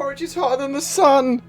porridge is hotter than the sun!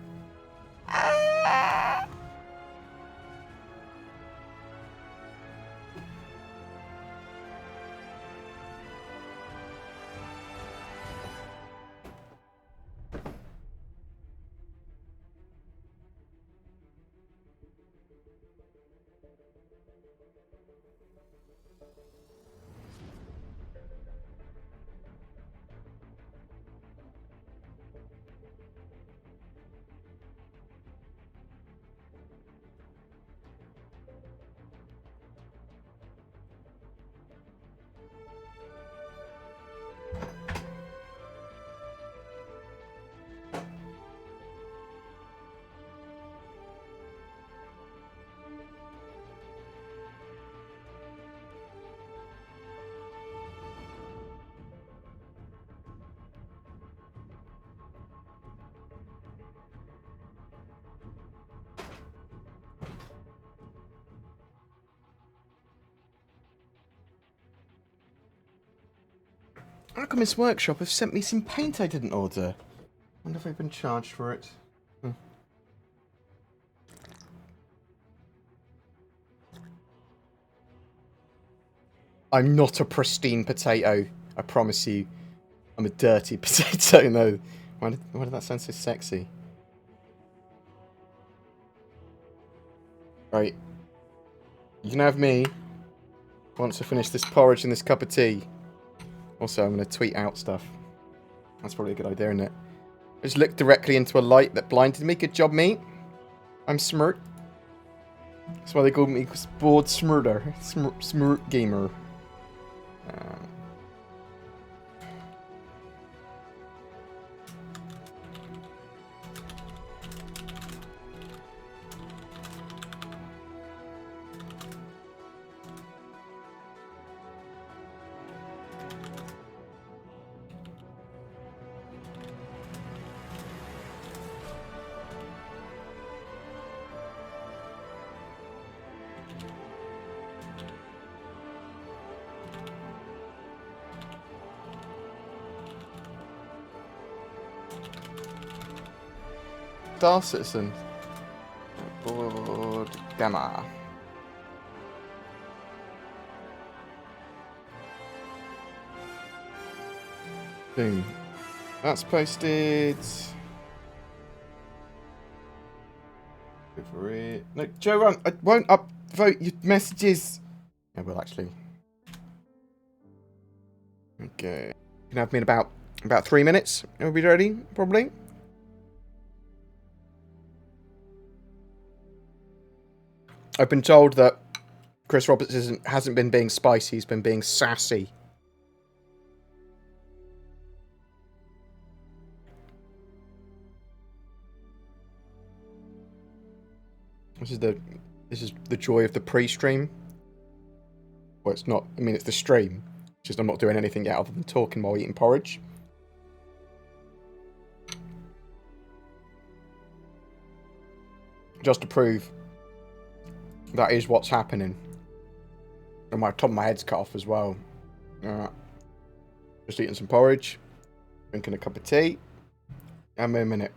Alchemist Workshop have sent me some paint I didn't order. Wonder if I've been charged for it. I'm not a pristine potato. I promise you. I'm a dirty potato. No. Why did that sound so sexy? Right. You can have me once I finish this porridge and this cup of tea. Also, I'm going to tweet out stuff. That's probably a good idea, isn't it? I just looked directly into a light that blinded me. Good job, mate. I'm smart. That's why they call me Bored Smurder. Smart Gamer. Star Citizen. BoredGamer. Boom. That's posted. Go for it. No, Joe, I won't upvote your messages. I will actually. Okay. You can have me in about 3 minutes. We'll be ready, probably. I've been told that Chris Roberts hasn't been being spicy, he's been being sassy. This is the joy of the pre-stream. Well, it's not. I mean, it's the stream. It's just I'm not doing anything yet other than talking while eating porridge. Just to prove that is what's happening. And my top of my head's cut off as well. Just eating some porridge, drinking a cup of tea. Give me a minute.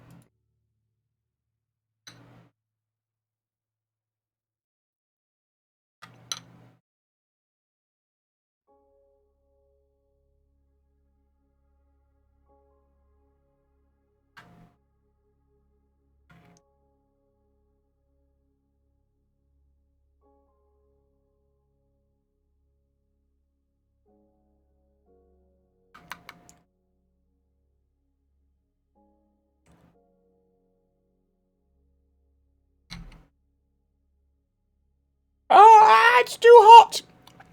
Ah, it's too hot!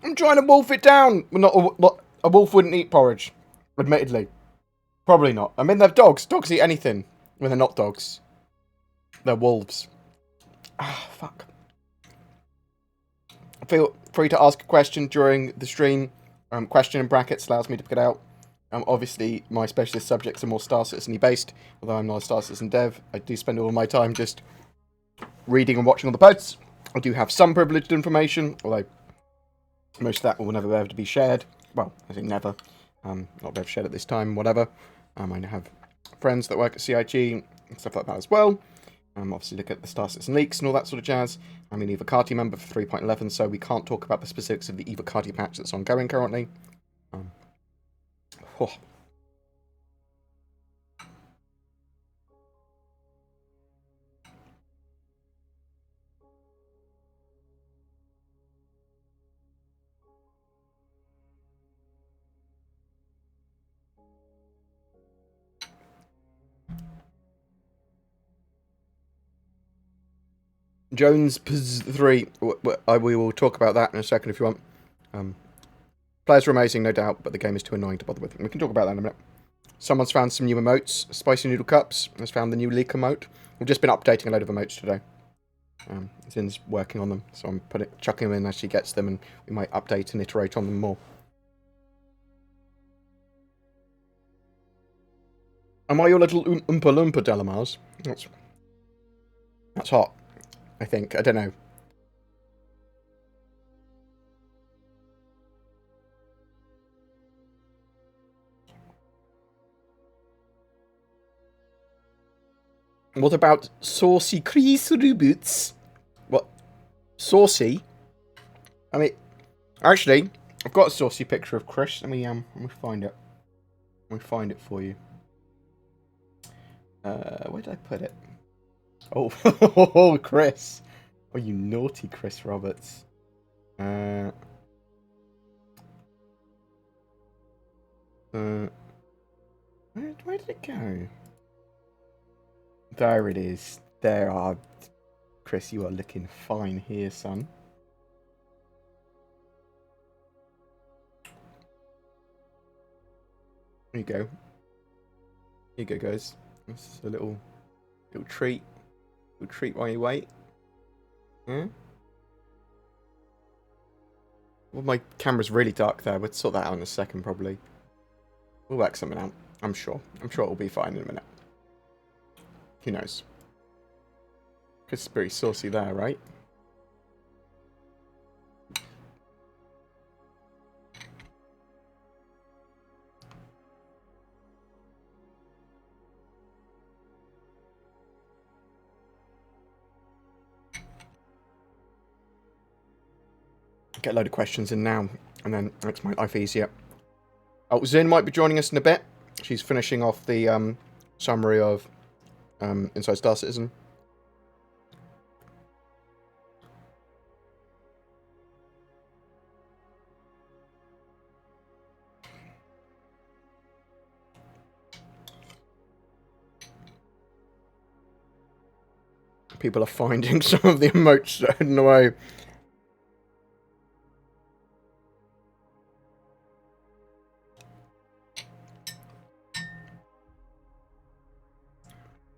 I'm trying to wolf it down. Well, not a wolf wouldn't eat porridge, admittedly. Probably not. I mean, they're dogs. Dogs eat anything when they're not dogs. They're wolves. Ah, fuck. Feel free to ask a question during the stream. Question in brackets allows me to pick it out. Obviously, my specialist subjects are more Star Citizen-y based, although I'm not a Star Citizen dev. I do spend all my time just reading and watching all the posts. I do have some privileged information, although most of that will never be able to be shared. Well, I think never. Not be able to share at this time, whatever. I have friends that work at CIG and stuff like that as well. Obviously look at the Star Citizen leaks and all that sort of jazz. I'm an EVOCATI member for 3.11, so we can't talk about the specifics of the EVOCATI patch that's ongoing currently. Oh. Jones P3. We will talk about that in a second if you want. Players are amazing, no doubt, but the game is too annoying to bother with. We can talk about that in a minute. Someone's found some new emotes. Spicy Noodle Cups has found the new leak emote. We've just been updating a load of emotes today. Zin's working on them, so I'm chucking them in as she gets them, and we might update and iterate on them more. Am I your little Oompa Loompa, Delamars? That's hot, I think. I don't know. What about Saucy Chris Reboots? What? Saucy? I mean, actually, I've got a saucy picture of Chris. Let me find it. Let me find it for you. Where did I put it? Oh, oh, Chris. Oh, you naughty Chris Roberts. Where did it go? There it is. There are. Chris, you are looking fine here, son. There you go. Here you go, guys. This is a little treat. Little treat while you wait. Yeah? Well, my camera's really dark there. We'll sort that out in a second, probably. We'll work something out. I'm sure. I'm sure it'll be fine in a minute. Who knows? Chris is pretty saucy there, right? Get a load of questions in now, and then it makes my life easier. Oh, Zin might be joining us in a bit. She's finishing off the summary of Inside Star Citizen. People are finding some of the emotes in the way.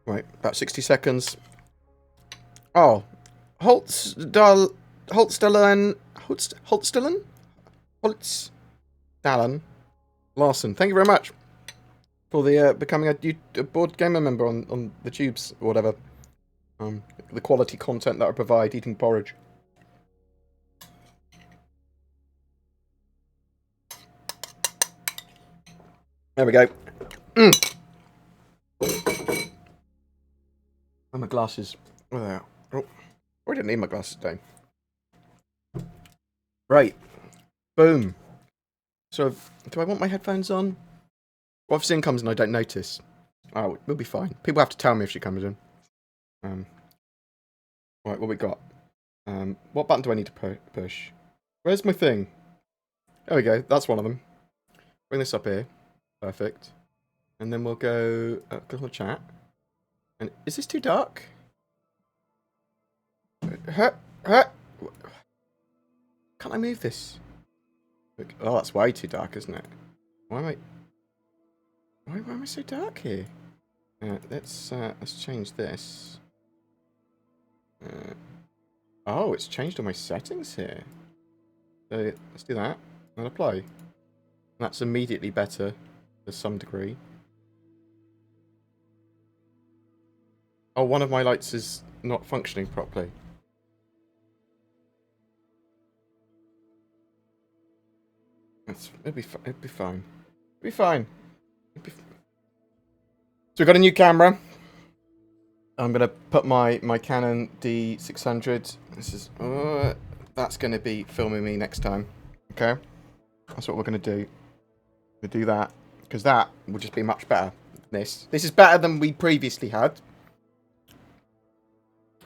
Right, about 60 seconds. Oh, Holtstalen Larson. Thank you very much for the becoming a board gamer member on the tubes or whatever. The quality content that I provide eating porridge. There we go. And my glasses. Oh, there. Oh, I didn't need my glasses today. Right. Boom. So, do I want my headphones on? What if Zin comes and I don't notice? Oh, we'll be fine. People have to tell me if she comes in. Right, what we got? What button do I need to push? Where's my thing? There we go. That's one of them. Bring this up here. Perfect. And then we'll go to chat. And is this too dark? Can't I move this? Look, oh, that's way too dark, isn't it? Why am I so dark here? Let's change this. Oh, it's changed all my settings here. So let's do that and apply. That's immediately better to some degree. Oh, one of my lights is not functioning properly. It'll be fine. It'll be fine. It's we've got a new camera. I'm going to put my Canon D600. This is... that's going to be filming me next time. Okay? That's what we're going to do. We'll do that. Because that will just be much better than this. This is better than we previously had.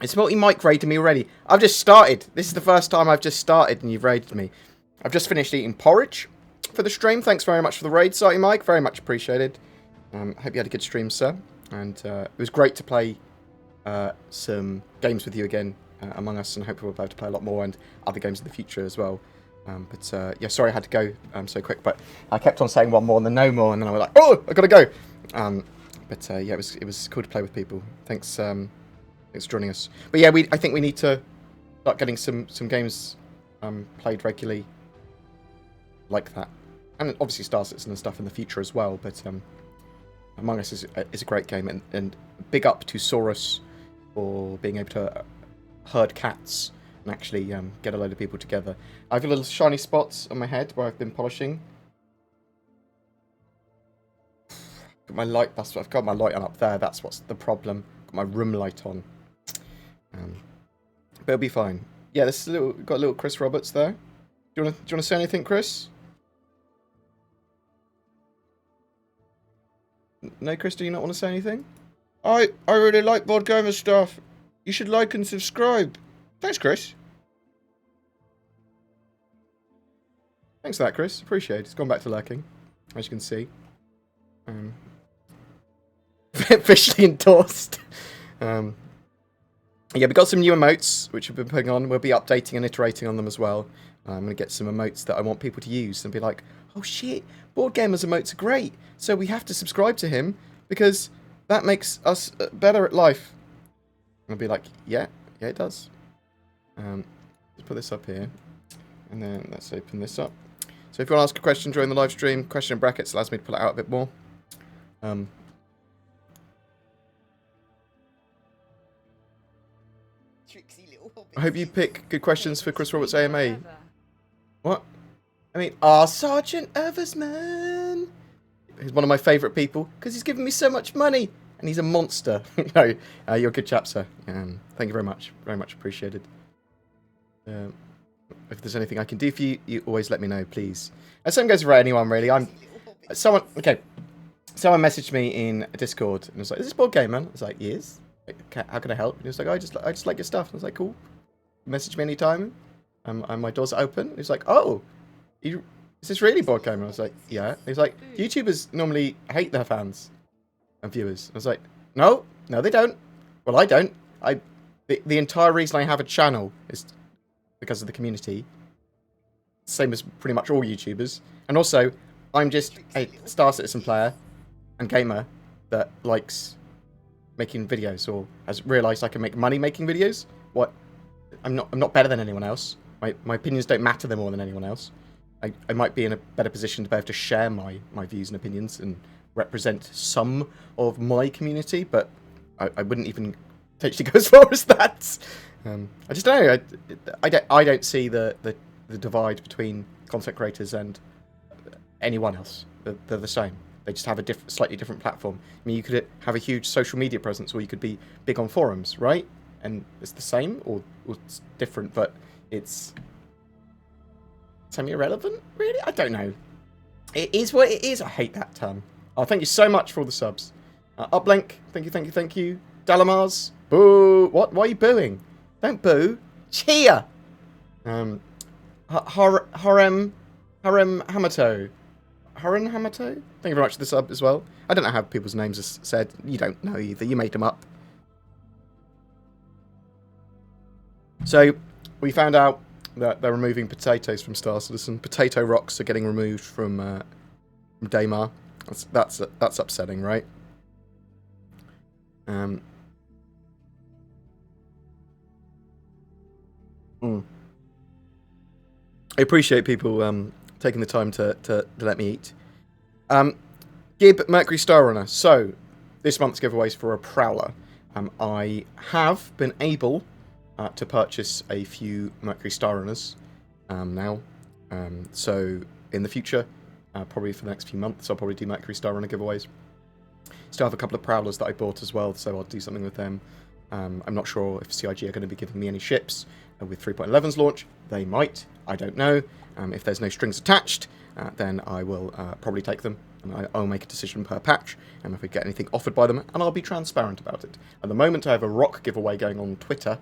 It's multi-mic raided me already. I've just started. This is the first time I've just started and you've raided me. I've just finished eating porridge for the stream. Thanks very much for the raid, Salty Mike. Very much appreciated. Hope you had a good stream, sir. And it was great to play some games with you again, Among Us, and I hope we'll be able to play a lot more and other games in the future as well. Yeah, sorry I had to go so quick, but I kept on saying one more and then no more, and then I was like, oh, I gotta go. Yeah, it was cool to play with people. Thanks, thanks for joining us. But yeah, I think we need to start getting some games played regularly like that, and obviously Star Citizen and stuff in the future as well. But Among Us is a great game, and big up to Saurus for being able to herd cats and actually get a load of people together. I have little shiny spots on my head where I've been polishing. Got my light. That's what I've got my light on up there. That's what's the problem. Got my room light on. But it'll be fine. Yeah, this is got a little Chris Roberts there. Do you want to say anything, Chris? No, Chris, do you not want to say anything? I really like BoredGamer stuff. You should like and subscribe. Thanks, Chris. Thanks for that, Chris. Appreciate it. It's gone back to lurking, as you can see. Officially endorsed. Yeah, we got some new emotes, which we've been putting on. We'll be updating and iterating on them as well. I'm going to get some emotes that I want people to use and be like, oh shit, BoredGamer's emotes are great, so we have to subscribe to him because that makes us better at life. And I'll be like, yeah, it does. Let's put this up here, and then let's open this up. So if you want to ask a question during the live stream, question in brackets allows me to pull it out a bit more. I hope you pick good questions for Chris Roberts AMA. What? I mean, Sergeant Eversman. He's one of my favourite people because he's given me so much money and he's a monster. No, you're a good chap, sir. Thank you very much appreciated. If there's anything I can do for you, you always let me know, please. And same goes for anyone really. Someone messaged me in Discord and was like, "Is this BoredGamer?" I was like, "Yes." Like, how can I help? And he was like, I just like your stuff. And I was like, cool. Message me anytime. And my doors are open. He was like, oh, is this really BoredGamer? I was like, yeah. He was like, YouTubers normally hate their fans and viewers. I was like, no, they don't. Well, I don't. The entire reason I have a channel is because of the community. Same as pretty much all YouTubers. And also, I'm just a Star Citizen player and gamer that likes making videos, or has realised I can make money making videos. What? I'm not better than anyone else. My opinions don't matter more than anyone else. I might be in a better position to be able to share my views and opinions and represent some of my community, but I wouldn't even potentially go as far as that. I just don't know. I don't see the divide between content creators and anyone else. They're the same. They just have a slightly different platform. I mean, you could have a huge social media presence, or you could be big on forums, right? And it's the same, or it's different, but it's semi-irrelevant, really? I don't know. It is what it is. I hate that term. Oh, thank you so much for all the subs. Uplink, thank you. Dalamars, boo. What? Why are you booing? Don't boo. Cheer. Harem Hamato. Harun Hamato? Thank you very much for the sub as well. I don't know how people's names are said. You don't know either. You made them up. So, we found out that they're removing potatoes from Star Citizen. Potato rocks are getting removed from Daymar. That's upsetting, right? I appreciate people taking the time to let me eat. Gib Mercury Star Runner. So, this month's giveaways for a Prowler. I have been able to purchase a few Mercury Star Runners now. So, in the future, probably for the next few months, I'll probably do Mercury Star Runner giveaways. Still have a couple of Prowlers that I bought as well, so I'll do something with them. I'm not sure if CIG are going to be giving me any ships with 3.11's launch. They might. I don't know. If there's no strings attached, then I will probably take them. And I'll make a decision per patch, and if we get anything offered by them, and I'll be transparent about it. At the moment, I have a rock giveaway going on Twitter.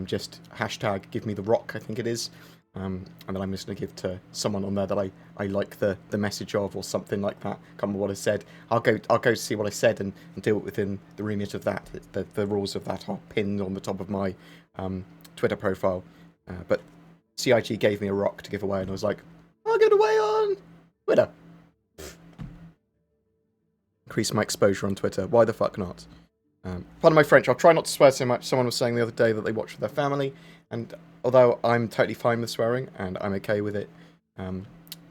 Just hashtag give me the rock, I think it is. And then I'm just going to give to someone on there that I like the message of, or something like that. Can't remember what I said. I'll go see what I said and do it within the remit of that. The rules of that are pinned on the top of my Twitter profile. But CIG gave me a rock to give away, and I was like, I'll give it away on Twitter. Increase my exposure on Twitter. Why the fuck not? Pardon my French. I'll try not to swear so much. Someone was saying the other day that they watch with their family, and although I'm totally fine with swearing and I'm okay with it,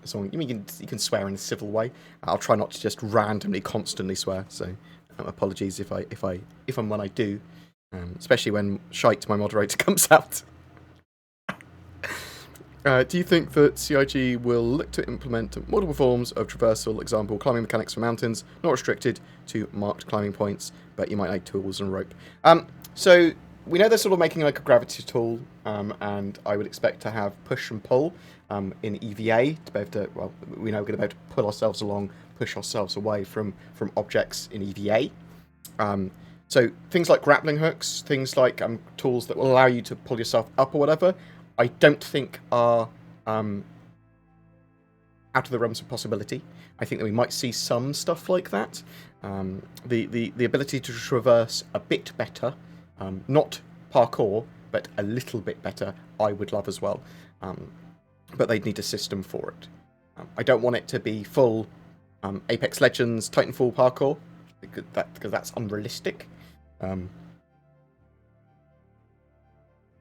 so you can swear in a civil way. I'll try not to just randomly, constantly swear. So apologies if and when I do, especially when Shite, my moderator, comes out. Do you think that CIG will look to implement multiple forms of traversal, example, climbing mechanics for mountains, not restricted to marked climbing points, but you might need tools and rope? So we know they're sort of making like a gravity tool, and I would expect to have push and pull in EVA to be able to, well, we know we're going to be able to pull ourselves along, push ourselves away from objects in EVA. So things like grappling hooks, things like tools that will allow you to pull yourself up or whatever, I don't think are out of the realms of possibility. I think that we might see some stuff like that. The ability to traverse a bit better, not parkour, but a little bit better, I would love as well. But they'd need a system for it. I don't want it to be full Apex Legends Titanfall parkour, because that's unrealistic. But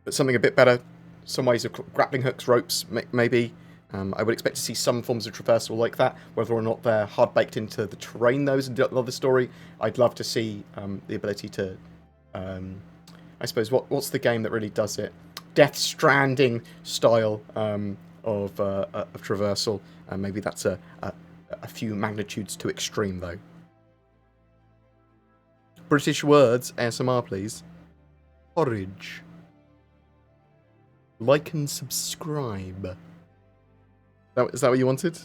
something a bit better. Some ways of grappling hooks, ropes, maybe. I would expect to see some forms of traversal like that. Whether or not they're hard baked into the terrain, though, is another story. I'd love to see the ability to, I suppose, what's the game that really does it? Death Stranding style of traversal. Maybe that's a few magnitudes too extreme, though. British words, ASMR, please. Porridge. Like and subscribe. Is that what you wanted?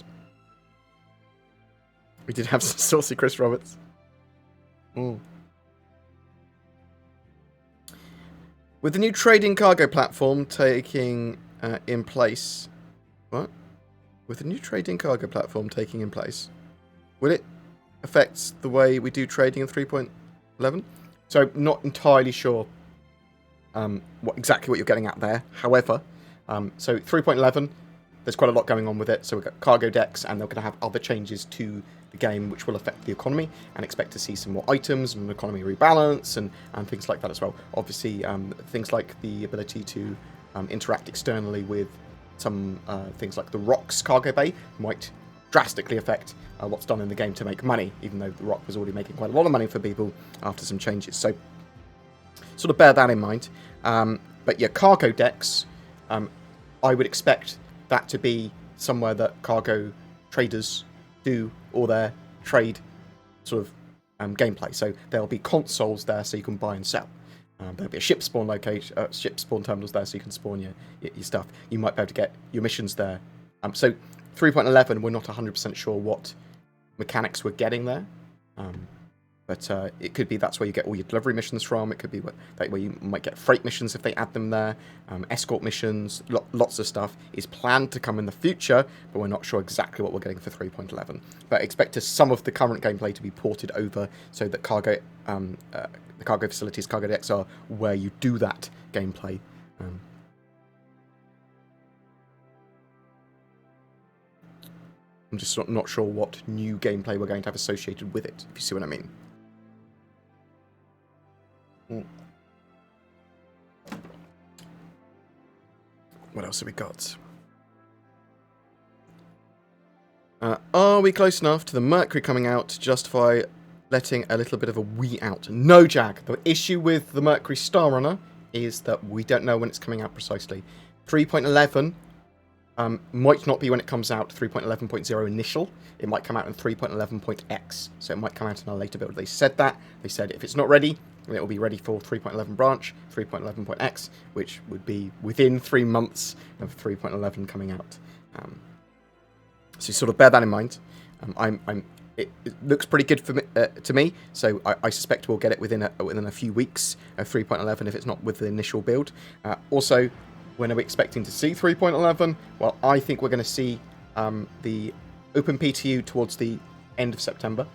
We did have some saucy Chris Roberts. With the new trading cargo platform taking in place... What? With the new trading cargo platform taking in place, will it affect the way we do trading in 3.11? So, not entirely sure exactly what you're getting at there. However, so 3.11, there's quite a lot going on with it. So we've got cargo decks, and they're going to have other changes to the game which will affect the economy, and expect to see some more items and economy rebalance and things like that as well. Obviously, things like the ability to interact externally with some things like the Rock's cargo bay might drastically affect what's done in the game to make money, even though the Rock was already making quite a lot of money for people after some changes. So sort of bear that in mind. But yeah, cargo decks, I would expect that to be somewhere that cargo traders do all their trade sort of gameplay. So there'll be consoles there so you can buy and sell. There'll be a ship spawn location, ship spawn terminals there so you can spawn your stuff. You might be able to get your missions there. So 3.11, we're not 100% sure what mechanics we're getting there. But it could be that's where you get all your delivery missions from. It could be where you might get freight missions if they add them there. Escort missions, lots of stuff is planned to come in the future, but we're not sure exactly what we're getting for 3.11. But expect some of the current gameplay to be ported over so that the cargo facilities, cargo decks are where you do that gameplay. I'm just not sure what new gameplay we're going to have associated with it, if you see what I mean. What else have we got? Are we close enough to the Mercury coming out to justify letting a little bit of a wee out? No, Jag. The issue with the Mercury Star Runner is that we don't know when it's coming out precisely. 3.11 might not be when it comes out 3.11.0 initial. It might come out in 3.11.x, so it might come out in a later build. They said that. They said if it's not ready, then it will be ready for 3.11 branch, 3.11.x, which would be within 3 months of 3.11 coming out. So sort of bear that in mind. It looks pretty good for me, to me, so I suspect we'll get it within a few weeks of 3.11 if it's not with the initial build. Also, when are we expecting to see 3.11? Well, I think we're going to see the Open PTU towards the end of September,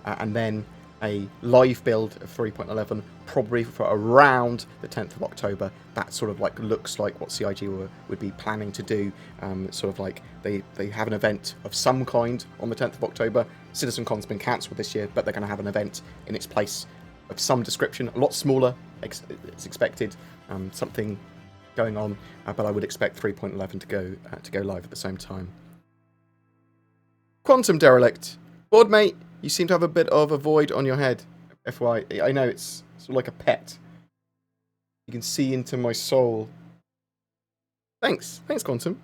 and then a live build of 3.11 probably for around the 10th of October. That sort of like looks like what CIG would be planning to do. Sort of like they have an event of some kind on the 10th of October. CitizenCon's been cancelled this year, but they're going to have an event in its place of some description, a lot smaller, it's expected, something going on, but I would expect 3.11 to go live at the same time. Quantum Derelict. Board mate, you seem to have a bit of a void on your head. FY, I know it's sort of like a pet. You can see into my soul. Thanks, Quantum.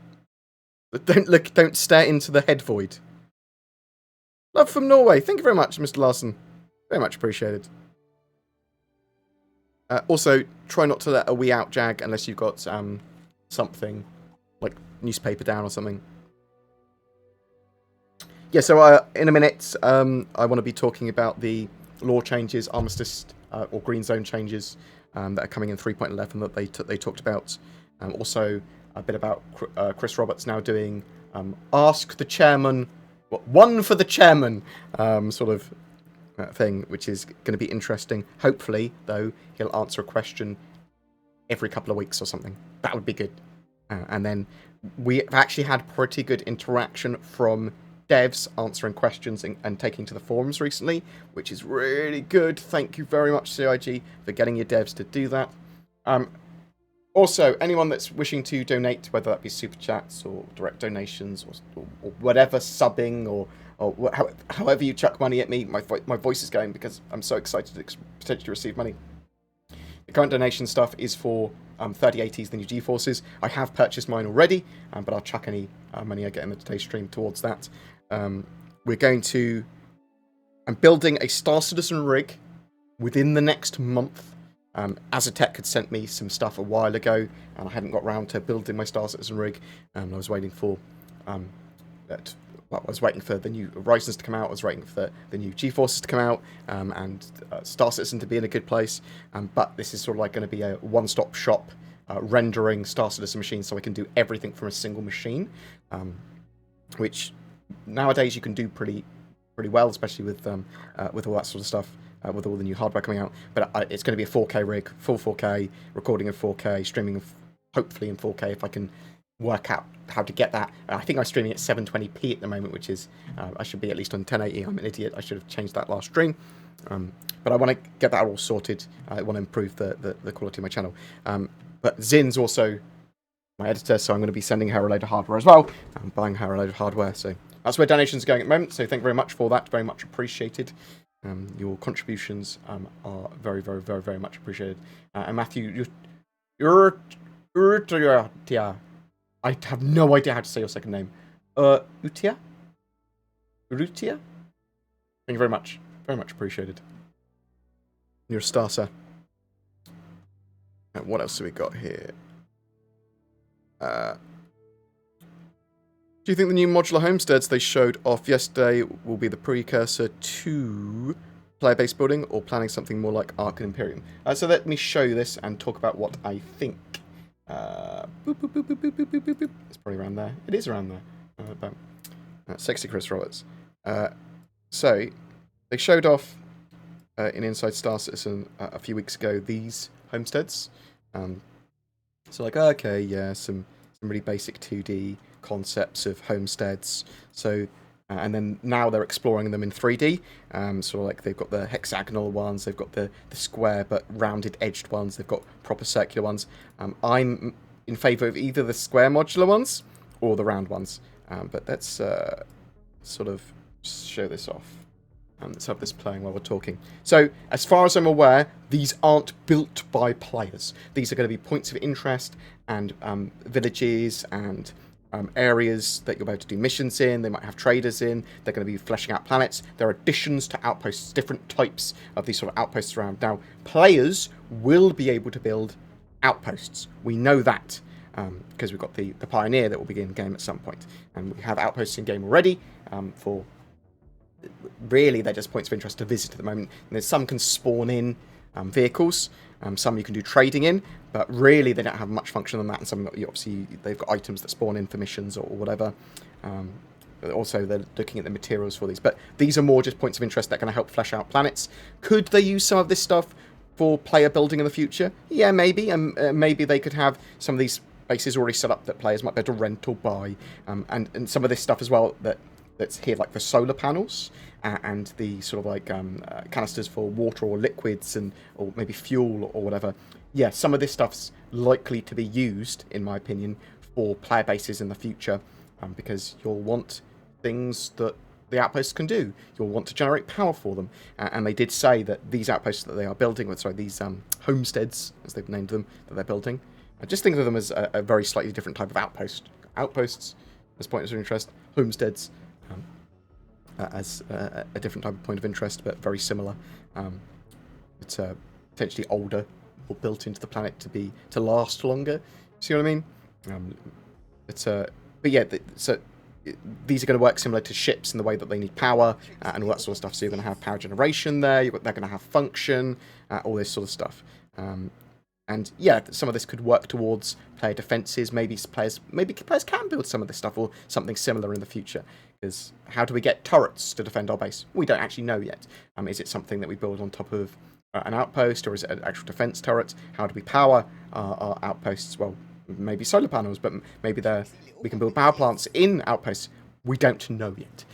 But don't stare into the head void. Love from Norway. Thank you very much, Mr. Larson. Very much appreciated. Also, try not to let a wee out jag unless you've got something like newspaper down or something. Yeah, so in a minute, I want to be talking about the law changes, armistice or green zone changes that are coming in 3.11 that they talked about. Also, a bit about Chris Roberts now doing Ask the Chairman, one for the Chairman sort of thing, which is going to be interesting. Hopefully, though, he'll answer a question every couple of weeks or something. That would be good. And then we've actually had pretty good interaction from devs answering questions and taking to the forums recently, which is really good. Thank you very much, CIG, for getting your devs to do that. Also, anyone that's wishing to donate, whether that be super chats or direct donations or whatever, subbing or however you chuck money at me, my voice is going because I'm so excited to potentially receive money. The current donation stuff is for 3080s, the new GeForces. I have purchased mine already, but I'll chuck any money I get in the today's stream towards that. I'm building a Star Citizen rig within the next month. Azatec had sent me some stuff a while ago, and I hadn't got round to building my Star Citizen rig. I was waiting for I was waiting for the new Horizons to come out, I was waiting for the new GeForces to come out, and Star Citizen to be in a good place. But this is sort of like going to be a one-stop shop rendering Star Citizen machines, so I can do everything from a single machine, which nowadays you can do pretty well, especially with all that sort of stuff, with all the new hardware coming out. But it's going to be a 4K rig, full 4K, recording in 4K, streaming hopefully in 4K if I can work out how to get that. I think I'm streaming at 720p at the moment, which is I should be at least on 1080. I'm an idiot. I should have changed that last stream. But I want to get that all sorted. I want to improve the quality of my channel. But Zin's also my editor, so I'm going to be sending her a load of hardware as well. I'm buying her a load of hardware, so that's where donations are going at the moment. So thank you very much for that. Very much appreciated. Your contributions are very, very, very, very much appreciated. And Matthew, I have no idea how to say your second name. Utia? Thank you very much. Very much appreciated. You're a star, sir. What else have we got here? Do you think the new modular homesteads they showed off yesterday will be the precursor to player-based building, or planning something more like Ark and Imperium? So let me show you this and talk about what I think. It's probably around there. It is around there. Sexy Chris Roberts. So they showed off in Inside Star Citizen a few weeks ago these homesteads. So like, okay, yeah, some really basic 2D concepts of homesteads. So and then now they're exploring them in 3D. So like they've got the hexagonal ones, they've got the square but rounded edged ones, they've got proper circular ones. I'm in favour of either the square modular ones or the round ones. But let's sort of show this off. Let's have this playing while we're talking. So, as far as I'm aware, these aren't built by players. These are going to be points of interest and villages and areas that you'll be able to do missions in. They might have traders in. They're going to be fleshing out planets. There are additions to outposts, different types of these sort of outposts around. Now, players will be able to build outposts. We know that because we've got the Pioneer that will begin game at some point. And we have outposts in game already for... Really, they're just points of interest to visit at the moment. And there's some can spawn in vehicles. Some you can do trading in, but really they don't have much function on that. And some, obviously, they've got items that spawn in for missions or whatever. But also, they're looking at the materials for these. But these are more just points of interest that are going to help flesh out planets. Could they use some of this stuff for player building in the future? Yeah, maybe. Maybe they could have some of these bases already set up that players might be able to rent or buy. And some of this stuff as well that's here, like the solar panels and the sort of like canisters for water or liquids or maybe fuel or whatever. Yeah, some of this stuff's likely to be used, in my opinion, for player bases in the future because you'll want things that the outposts can do. You'll want to generate power for them. And they did say that these outposts that they are building, these homesteads, as they've named them, that they're building, I just think of them as a very slightly different type of outpost. Outposts as points of interest, homesteads as a different type of point of interest, but very similar. It's potentially older or built into the planet to last longer. See what I mean? But yeah, so these are going to work similar to ships in the way that they need power and all that sort of stuff. So you're going to have power generation there. They're going to have function, all this sort of stuff. And yeah, some of this could work towards player defenses. Maybe players can build some of this stuff or something similar in the future. Because how do we get turrets to defend our base? We don't actually know yet. Is it something that we build on top of an outpost, or is it an actual defense turret? How do we power our outposts? Well, maybe solar panels, but maybe we can build power plants in outposts. We don't know yet.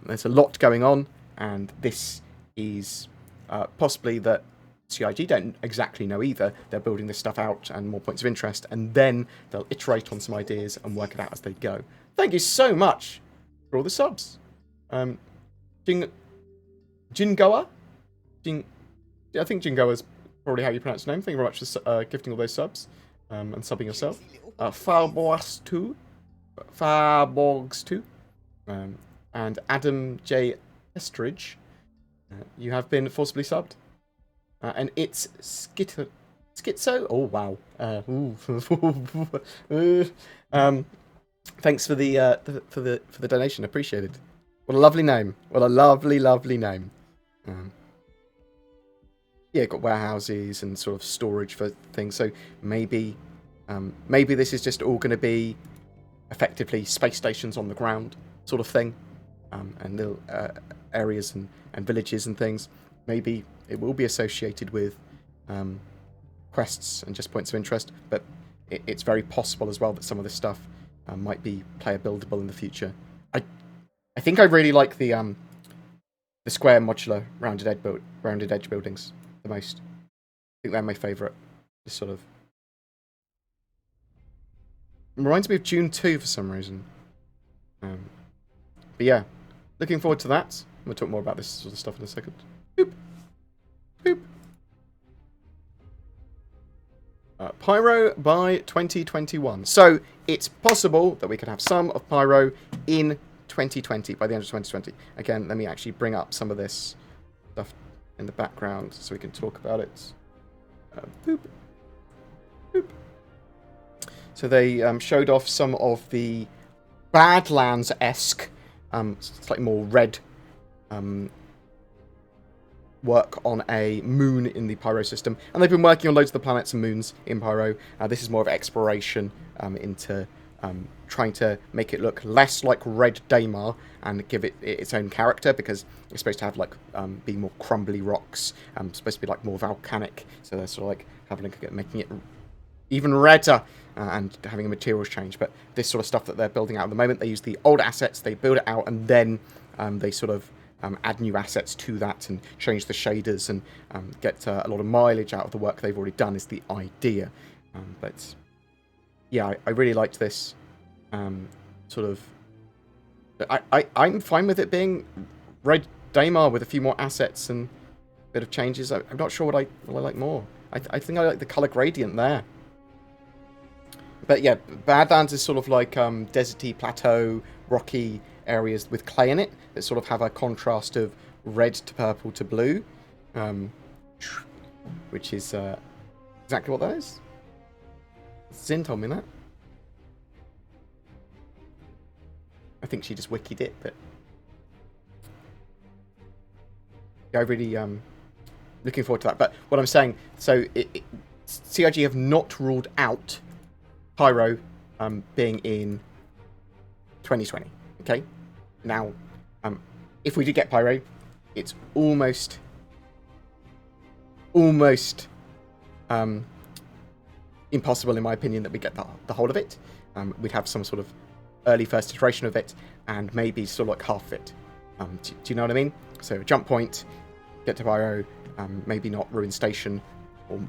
There's a lot going on, and this is possibly that CIG don't exactly know either. They're building this stuff out and more points of interest, and then they'll iterate on some ideas and work it out as they go. Thank you so much for all the subs. Jingoa? I think Jingoa is probably how you pronounce your name. Thank you very much for gifting all those subs and subbing yourself. Farborgs2, and Adam J. Estridge. You have been forcibly subbed. And it's Schizo. Oh wow. Thanks for the donation. Appreciate it. What a lovely name. What a lovely name. Yeah, got warehouses and sort of storage for things. So maybe this is just all going to be effectively space stations on the ground sort of thing, and little areas and villages and things. Maybe it will be associated with quests and just points of interest, but it's very possible as well that some of this stuff might be player buildable in the future. I think I really like the square modular rounded edge buildings the most. I think they're my favourite. This sort of reminds me of June 2 for some reason. But yeah, looking forward to that. I'm going to talk more about this sort of stuff in a second. Boop. Boop. Pyro by 2021. So it's possible that we could have some of Pyro in 2020, by the end of 2020. Again, let me actually bring up some of this stuff in the background so we can talk about it. Boop. Boop. So they showed off some of the Badlands-esque, slightly more red work on a moon in the Pyro system. And they've been working on loads of the planets and moons in Pyro. This is more of exploration into trying to make it look less like Red Daymar and give it its own character, because it's supposed to have like be more crumbly rocks. Supposed to be like more volcanic. So they're sort of like having a look at making it even redder and having a materials change. But this sort of stuff that they're building out at the moment, they use the old assets, they build it out, and then they sort of add new assets to that and change the shaders and get a lot of mileage out of the work they've already done is the idea. But yeah, I really liked this sort of... I'm fine with it being Red Daymar with a few more assets and a bit of changes. I'm not sure what I like more. I think I like the colour gradient there. But yeah, Badlands is sort of like deserty, plateau, rocky areas with clay in it that sort of have a contrast of red to purple to blue, which is exactly what that is. Zin told me that. I think she just wikied it, but yeah, I really looking forward to that. But what I'm saying, so CIG have not ruled out Pyro being in 2020. Okay, now if we did get Pyro, it's almost impossible, in my opinion, that we get the whole of it. We'd have some sort of early first iteration of it, and maybe sort of like half of it. Do you know what I mean? So jump point, get to Pyro, maybe not Ruin Station,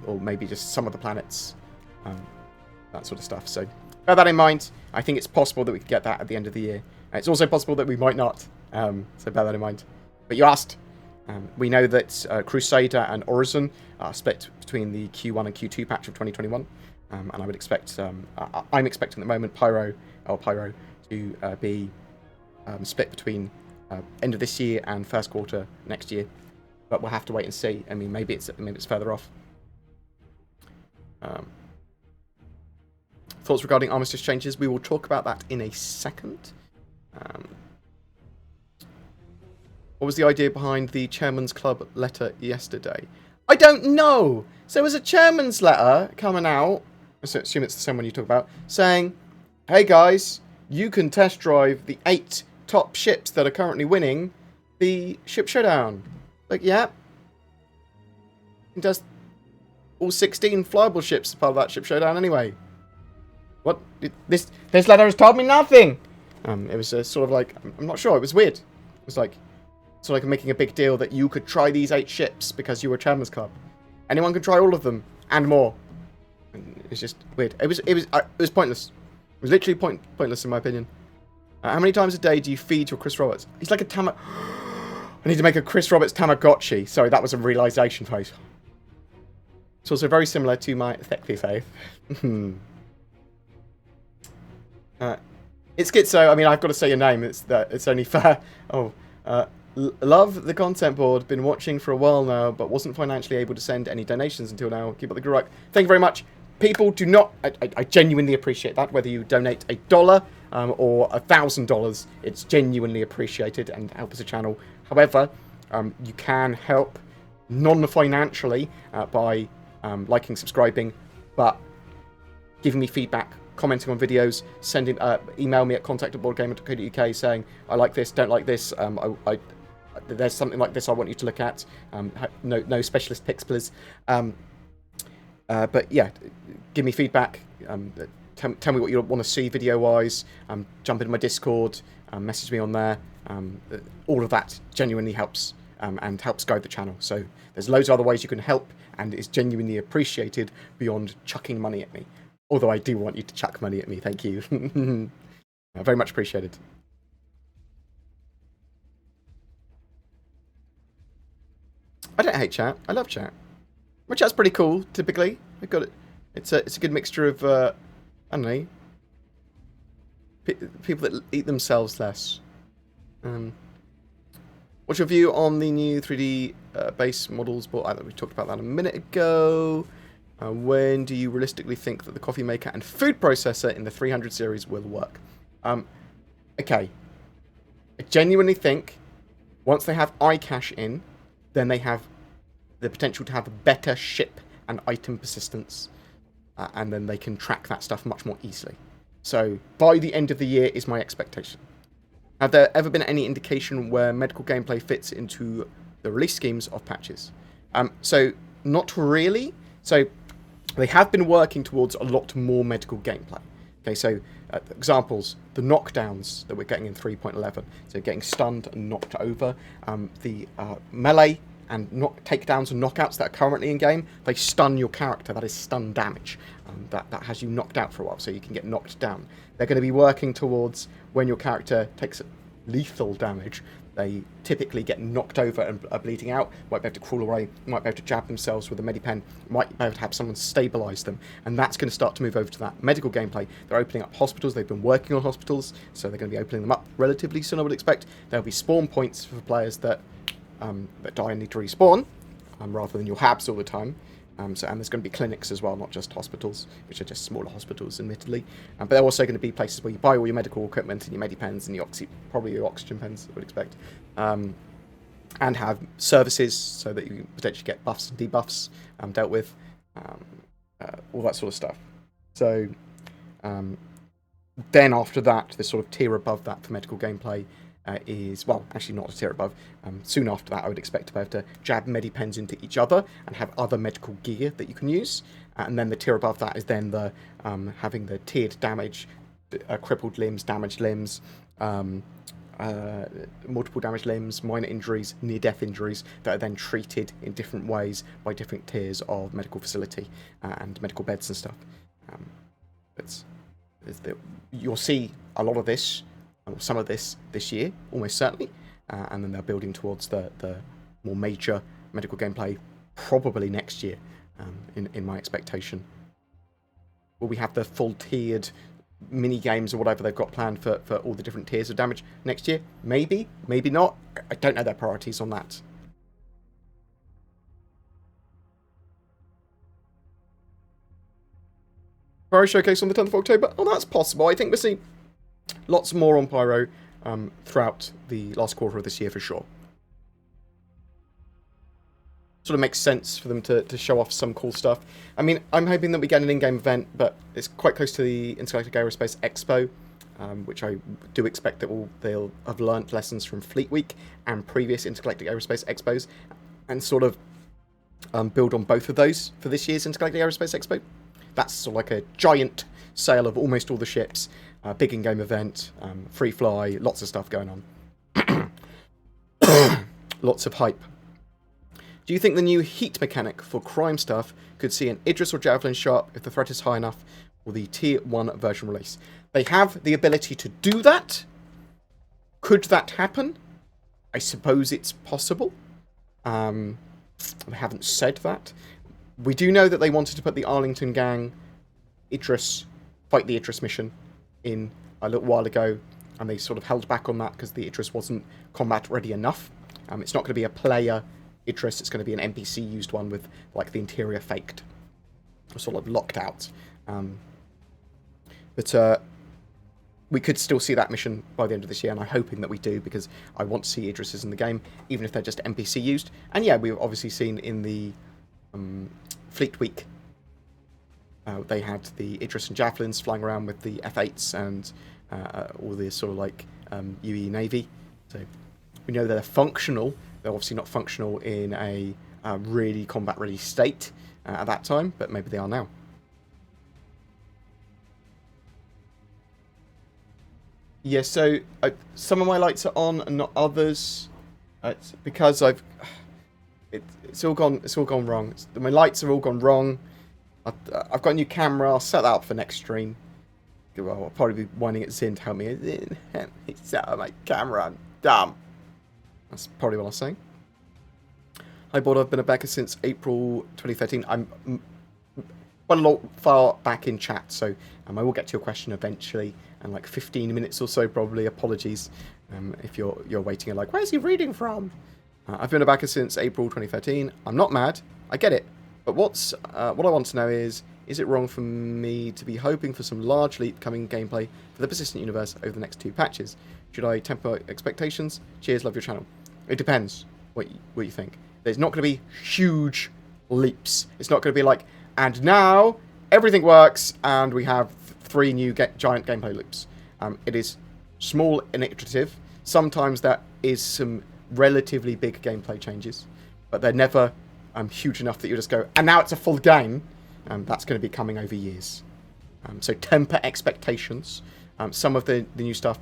or maybe just some of the planets, that sort of stuff. So bear that in mind. I think it's possible that we could get that at the end of the year. It's also possible that we might not. So bear that in mind. But you asked. We know that Crusader and Horizon are split between the Q1 and Q2 patch of 2021. And I would expect, I'm expecting at the moment Pyro to be split between end of this year and first quarter next year. But we'll have to wait and see. I mean, maybe it's further off. Thoughts regarding armistice changes? We will talk about that in a second. What was the idea behind the Chairman's Club letter yesterday? I don't know! So there was a Chairman's letter coming out, I assume it's the same one you talk about, saying, hey guys, you can test drive the 8 top ships that are currently winning the Ship Showdown. Like, yeah. It does all 16 flyable ships as part of that Ship Showdown anyway. What? This letter has told me nothing! It was sort of like, I'm not sure, it was weird. It was like, sort of like making a big deal that you could try these 8 ships because you were a Chairman's Club. Anyone can try all of them, and more. And it's just weird. It was pointless. It was literally pointless in my opinion. How many times a day do you feed your Chris Roberts? He's like a I need to make a Chris Roberts Tamagotchi. Sorry, that was a realization face. It's also very similar to my Theckley faith. It's Schizo. I mean, I've got to say your name. It's only fair. Oh, love the content board. Been watching for a while now, but wasn't financially able to send any donations until now. Keep up the good work. Thank you very much. People do not. I genuinely appreciate that. Whether you donate $1 or $1,000, it's genuinely appreciated and helps the channel. However, you can help non-financially by liking, subscribing, but giving me feedback, commenting on videos, sending email me at contact@boredgamer.co.uk saying I like this, don't like this, there's something like this I want you to look at. No specialist picks, please. But yeah, give me feedback. Tell me what you want to see video-wise. Jump into my Discord. Message me on there. All of that genuinely helps and helps guide the channel. So there's loads of other ways you can help, and it's genuinely appreciated beyond chucking money at me. Although I do want you to chuck money at me. Thank you. Very much appreciated. I don't hate chat. I love chat. My chat's pretty cool, typically. I got it. It's a good mixture of, I don't know, people that eat themselves less. What's your view on the new 3D base models? But we talked about that a minute ago. When do you realistically think that the coffee maker and food processor in the 300 series will work? Okay. I genuinely think once they have iCache in, then they have the potential to have better ship and item persistence. And then they can track that stuff much more easily. So by the end of the year is my expectation. Have there ever been any indication where medical gameplay fits into the release schemes of patches? So not really. So they have been working towards a lot more medical gameplay. Okay, so examples, the knockdowns that we're getting in 3.11. So getting stunned and knocked over. The melee and takedowns and knockouts that are currently in game, they stun your character. That is stun damage. That has you knocked out for a while, so you can get knocked down. They're going to be working towards when your character takes lethal damage, They typically get knocked over and are bleeding out, might be able to crawl away, might be able to jab themselves with a medipen, might be able to have someone stabilise them, and that's going to start to move over to that medical gameplay. They're opening up hospitals, they've been working on hospitals, so they're going to be opening them up relatively soon, I would expect. There'll be spawn points for players that die and need to respawn, rather than your habs all the time. And there's going to be clinics as well, not just hospitals, which are just smaller hospitals, admittedly. But they're also going to be places where you buy all your medical equipment and your medipens and probably your oxygen pens, I would expect. And have services so that you can potentially get buffs and debuffs dealt with, all that sort of stuff. So then after that, the sort of tier above that for medical gameplay is, well, actually not a tier above. Soon after that, I would expect to be able to jab medipens into each other and have other medical gear that you can use. And then the tier above that is then the having the tiered damage, crippled limbs, damaged limbs, multiple damaged limbs, minor injuries, near-death injuries that are then treated in different ways by different tiers of medical facility and medical beds and stuff. You'll see a lot of this, or some of this year, almost certainly, and then they're building towards the more major medical gameplay probably next year, in my expectation. Will we have the full tiered mini games or whatever they've got planned for all the different tiers of damage next year? Maybe, maybe not. I don't know their priorities on that. Pyro Showcase on the 10th of October? Oh, that's possible. I think we'll see lots more on Pyro throughout the last quarter of this year for sure. Sort of makes sense for them to show off some cool stuff. I mean, I'm hoping that we get an in-game event, but it's quite close to the Intergalactic Aerospace Expo, which I do expect that they'll have learnt lessons from Fleet Week and previous Intergalactic Aerospace Expos, and sort of build on both of those for this year's Intergalactic Aerospace Expo. That's sort of like a giant sale of almost all the ships, big in-game event, free fly, lots of stuff going on. Lots of hype. Do you think the new heat mechanic for crime stuff could see an Idris or Javelin sharp if the threat is high enough for the Tier 1 version release? They have the ability to do that. Could that happen? I suppose it's possible. They haven't said that. We do know that they wanted to put the Arlington gang fight the Idris mission in a little while ago, and they sort of held back on that because the Idris wasn't combat ready enough. It's not going to be a player Idris, it's going to be an NPC used one with like the interior faked, or sort of locked out. But we could still see that mission by the end of this year, and I'm hoping that we do, because I want to see Idrises in the game, even if they're just NPC used. And yeah, we've obviously seen in the Fleet Week, they had the Idris and Javelins flying around with the F8s and all the sort of like UE Navy. So we know they're functional. They're obviously not functional in a really combat-ready state at that time, but maybe they are now. Yeah, so some of my lights are on and not others. It's because it's all gone wrong. My lights have all gone wrong. I've got a new camera. I'll set that up for next stream. Well, I'll probably be winding it in to help me. Set up my camera. I'm dumb. That's probably what I was saying. Hi, Board. I've been a backer since April 2013. I'm quite a lot far back in chat, so I will get to your question eventually, in like 15 minutes or so, probably. Apologies if you're waiting and like, where's he reading from? I've been a backer since April 2013. I'm not mad. I get it. But what I want to know is it wrong for me to be hoping for some large leap coming gameplay for the persistent universe over the next 2 patches? Should I temper expectations? Cheers, love your channel. It depends what you think. There's not going to be huge leaps. It's not going to be like, and now everything works and we have 3 new giant gameplay loops. It is small and iterative. Sometimes that is some relatively big gameplay changes, but they're never huge enough that you just go, and now it's a full game. That's going to be coming over years. So temper expectations. Some of the new stuff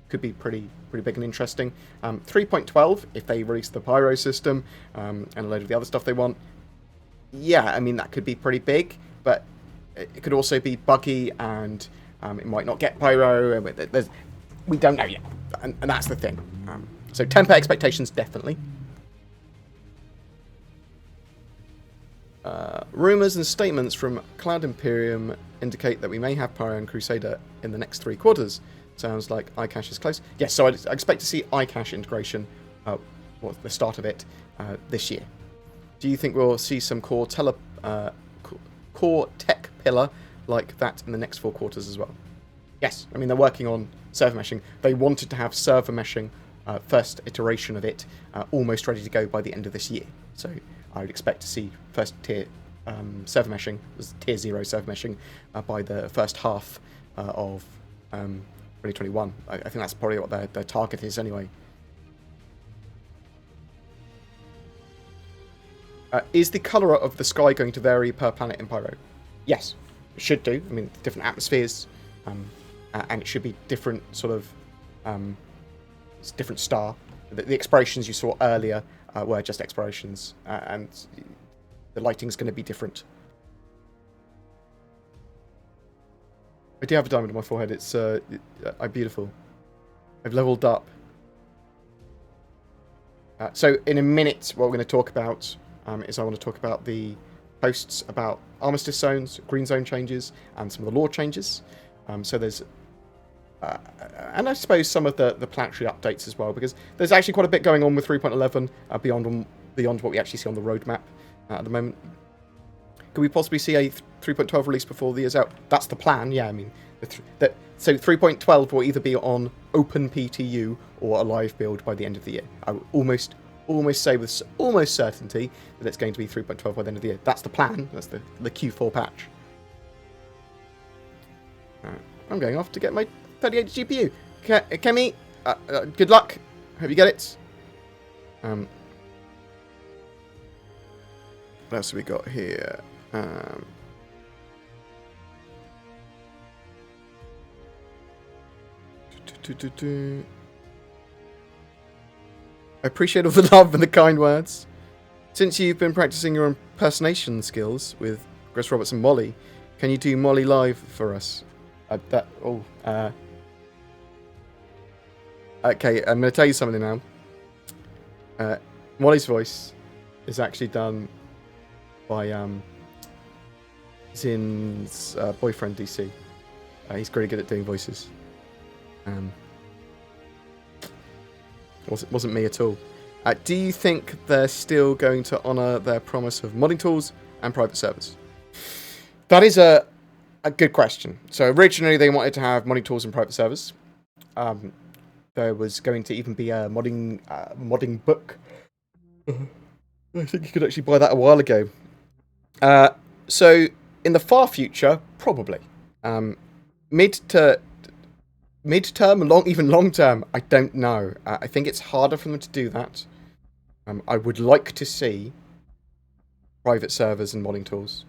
could be pretty big and interesting. 3.12, if they release the Pyro system and a load of the other stuff they want, yeah, I mean, that could be pretty big, but it could also be buggy, and it might not get Pyro. We don't know yet, and that's the thing. So temper expectations, definitely. Rumours and statements from Cloud Imperium indicate that we may have Pyro and Crusader in the next 3 quarters. Sounds like iCache is close. Yes, so I expect to see iCache integration, the start of it, this year. Do you think we'll see some core tech pillar like that in the next 4 quarters as well? Yes, I mean, they're working on server meshing. They wanted to have server meshing, first iteration of it, almost ready to go by the end of this year. So I would expect to see first tier server meshing, tier 0 server meshing, by the first half of 2021. I think that's probably what their target is anyway. Is the colour of the sky going to vary per planet in Pyro? Yes, it should do. I mean, different atmospheres, and it should be different sort of different star. The explorations you saw earlier were just explorations, and the lighting's going to be different. I do have a diamond on my forehead. It's I'm beautiful. I've leveled up. So in a minute, what we're going to talk about is I want to talk about the posts about armistice zones, green zone changes, and some of the lore changes. So there's and I suppose some of the planetary updates as well, because there's actually quite a bit going on with 3.11 beyond what we actually see on the roadmap at the moment. Could we possibly see a 3.12 release before the year's out? That's the plan, yeah. I mean, so 3.12 will either be on open PTU or a live build by the end of the year. I would almost say with almost certainty that it's going to be 3.12 by the end of the year. That's the plan. That's the Q4 patch. I'm going off to get my 38 GPU. Kemi, good luck. Hope you get it. What else have we got here? I appreciate all the love and the kind words. Since you've been practicing your impersonation skills with Chris Roberts and Molly, can you do Molly live for us? Okay, I'm going to tell you something now. Molly's voice is actually done by Zin's boyfriend, DC. He's very good at doing voices. Wasn't me at all. Do you think they're still going to honour their promise of modding tools and private servers? That is a good question. So originally they wanted to have modding tools and private servers. There was going to even be a modding book. I think you could actually buy that a while ago. So in the far future, probably. Midterm, even long term, I don't know. I think it's harder for them to do that. I would like to see private servers and modding tools.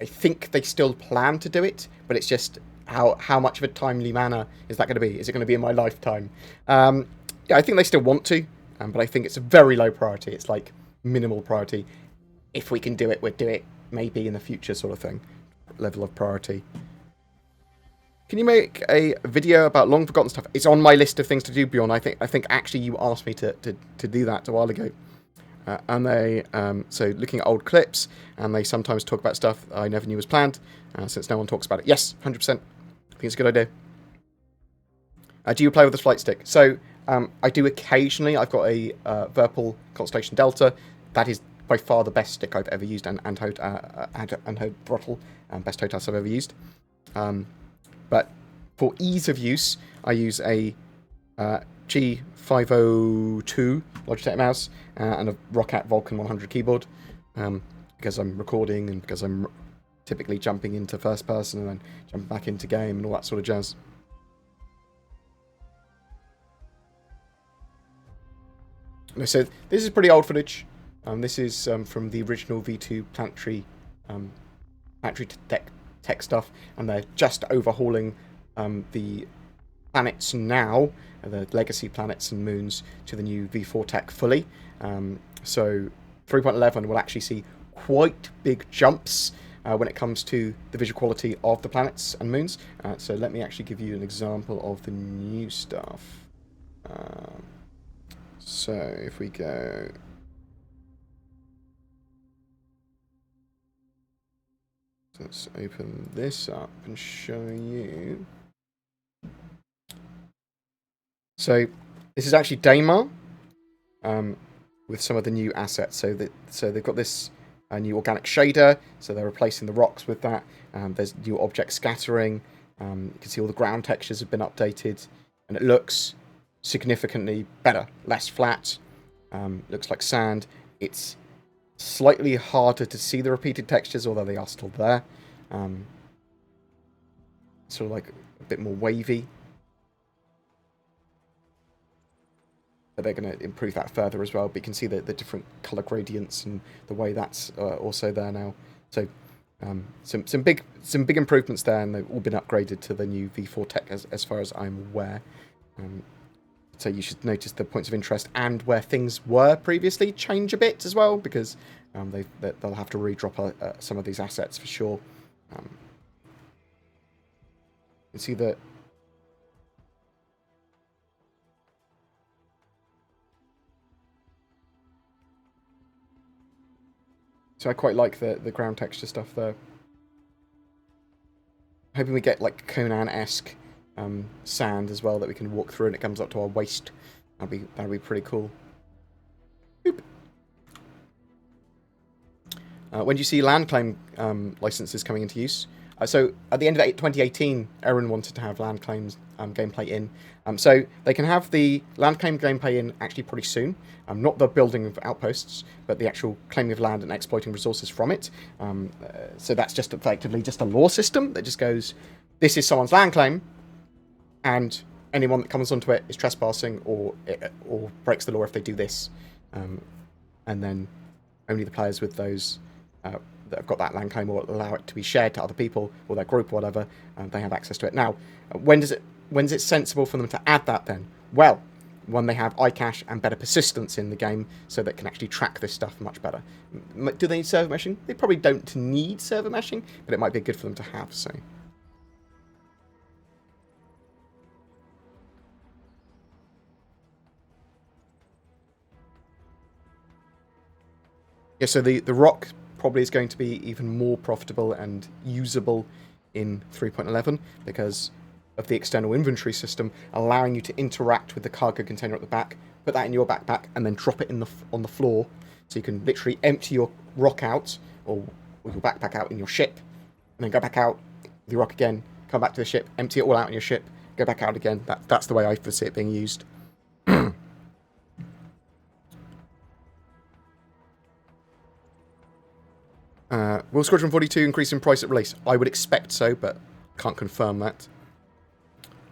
I think they still plan to do it, but it's just how much of a timely manner is that going to be? Is it going to be in my lifetime? Yeah, I think they still want to, but I think it's a very low priority. It's like minimal priority. If we can do it, we'll do it. Maybe in the future, sort of thing. Level of priority. Can you make a video about long forgotten stuff? It's on my list of things to do, Bjorn. I think actually you asked me to do that a while ago. And they so looking at old clips, and they sometimes talk about stuff I never knew was planned, since no one talks about it. Yes, 100%. I think it's a good idea. Do you play with a flight stick? So I do occasionally. I've got a Virpil Constellation Delta. That is by far the best stick I've ever used, and throttle, best HOTAS I've ever used. But for ease of use, I use a G502 Logitech mouse and a Roccat Vulcan 100 keyboard, because I'm recording and because I'm typically jumping into first person and then jumping back into game and all that sort of jazz. So this is pretty old footage. This is from the original V2 planetary tech stuff, and they're just overhauling the planets now, the legacy planets and moons, to the new V4 tech fully. So 3.11 will actually see quite big jumps when it comes to the visual quality of the planets and moons. So let me actually give you an example of the new stuff. So if we go... Let's open this up and show you. So this is actually Daymar with some of the new assets. So they've got this new organic shader. So they're replacing the rocks with that. There's new object scattering. You can see all the ground textures have been updated, and it looks significantly better, less flat. Looks like sand. It's slightly harder to see the repeated textures, although they are still there. Sort of like a bit more wavy. But they're going to improve that further as well. But you can see the different colour gradients and the way that's also there now. So some big improvements there, and they've all been upgraded to the new V4 tech as far as I'm aware. So you should notice the points of interest and where things were previously change a bit as well, because they'll have to redrop some of these assets for sure. You can see that. So I quite like the ground texture stuff there. Hoping we get like Conan-esque sand as well that we can walk through, and it comes up to our waist. That'd be pretty cool. Boop. When do you see land claim licenses coming into use? So at the end of 2018, Erin wanted to have land claims gameplay in. So they can have the land claim gameplay in actually pretty soon. Not the building of outposts, but the actual claiming of land and exploiting resources from it. So that's just effectively just a law system that just goes, this is someone's land claim, and anyone that comes onto it is trespassing or breaks the law if they do this. And then only the players with those that have got that land claim will allow it to be shared to other people or their group or whatever, and they have access to it. Now, when's it sensible for them to add that then? Well, when they have iCache and better persistence in the game, so that can actually track this stuff much better. Do they need server meshing? They probably don't need server meshing, but it might be good for them to have, so... Yeah, so the rock probably is going to be even more profitable and usable in 3.11 because of the external inventory system, allowing you to interact with the cargo container at the back, put that in your backpack, and then drop it on the floor. So you can literally empty your rock out, or your backpack out in your ship, and then go back out with your rock again, come back to the ship, empty it all out in your ship, go back out again. That's the way I foresee it being used. Will Squadron 42 increase in price at release? I would expect so, but can't confirm that.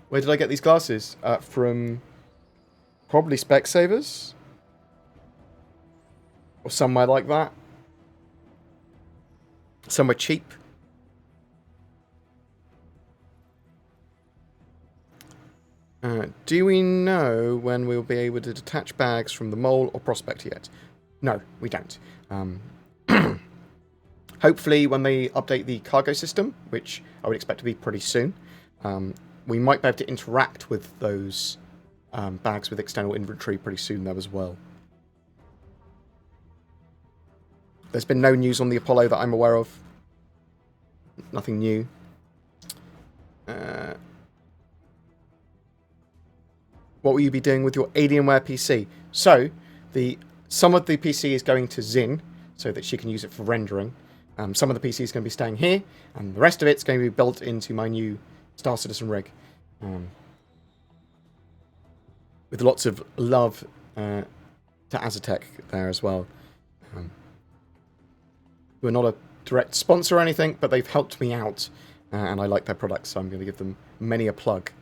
Where did I get these glasses? From probably Specsavers? Or somewhere like that. Somewhere cheap. Do we know when we'll be able to detach bags from the mole or prospect yet? No, we don't. Hopefully when they update the cargo system, which I would expect to be pretty soon, we might be able to interact with those bags with external inventory pretty soon though as well. There's been no news on the Apollo that I'm aware of. Nothing new. What will you be doing with your Alienware PC? So, some of the PC is going to Zin, so that she can use it for rendering. Some of the PC is going to be staying here, and the rest of it's going to be built into my new Star Citizen rig. With lots of love to Azatec there as well. We're not a direct sponsor or anything, but they've helped me out, and I like their products, so I'm going to give them many a plug.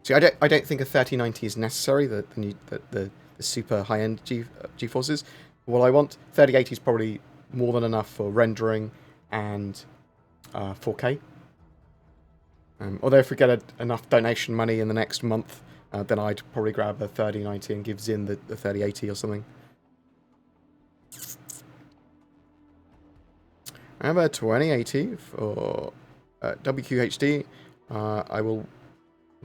See, I don't think a 3090 is necessary, the super high-end GeForces. What I want, 3080 is probably more than enough for rendering and 4K. Although if we get enough donation money in the next month, then I'd probably grab a 3090 and give Zin the 3080 or something. I have a 2080 for WQHD. I will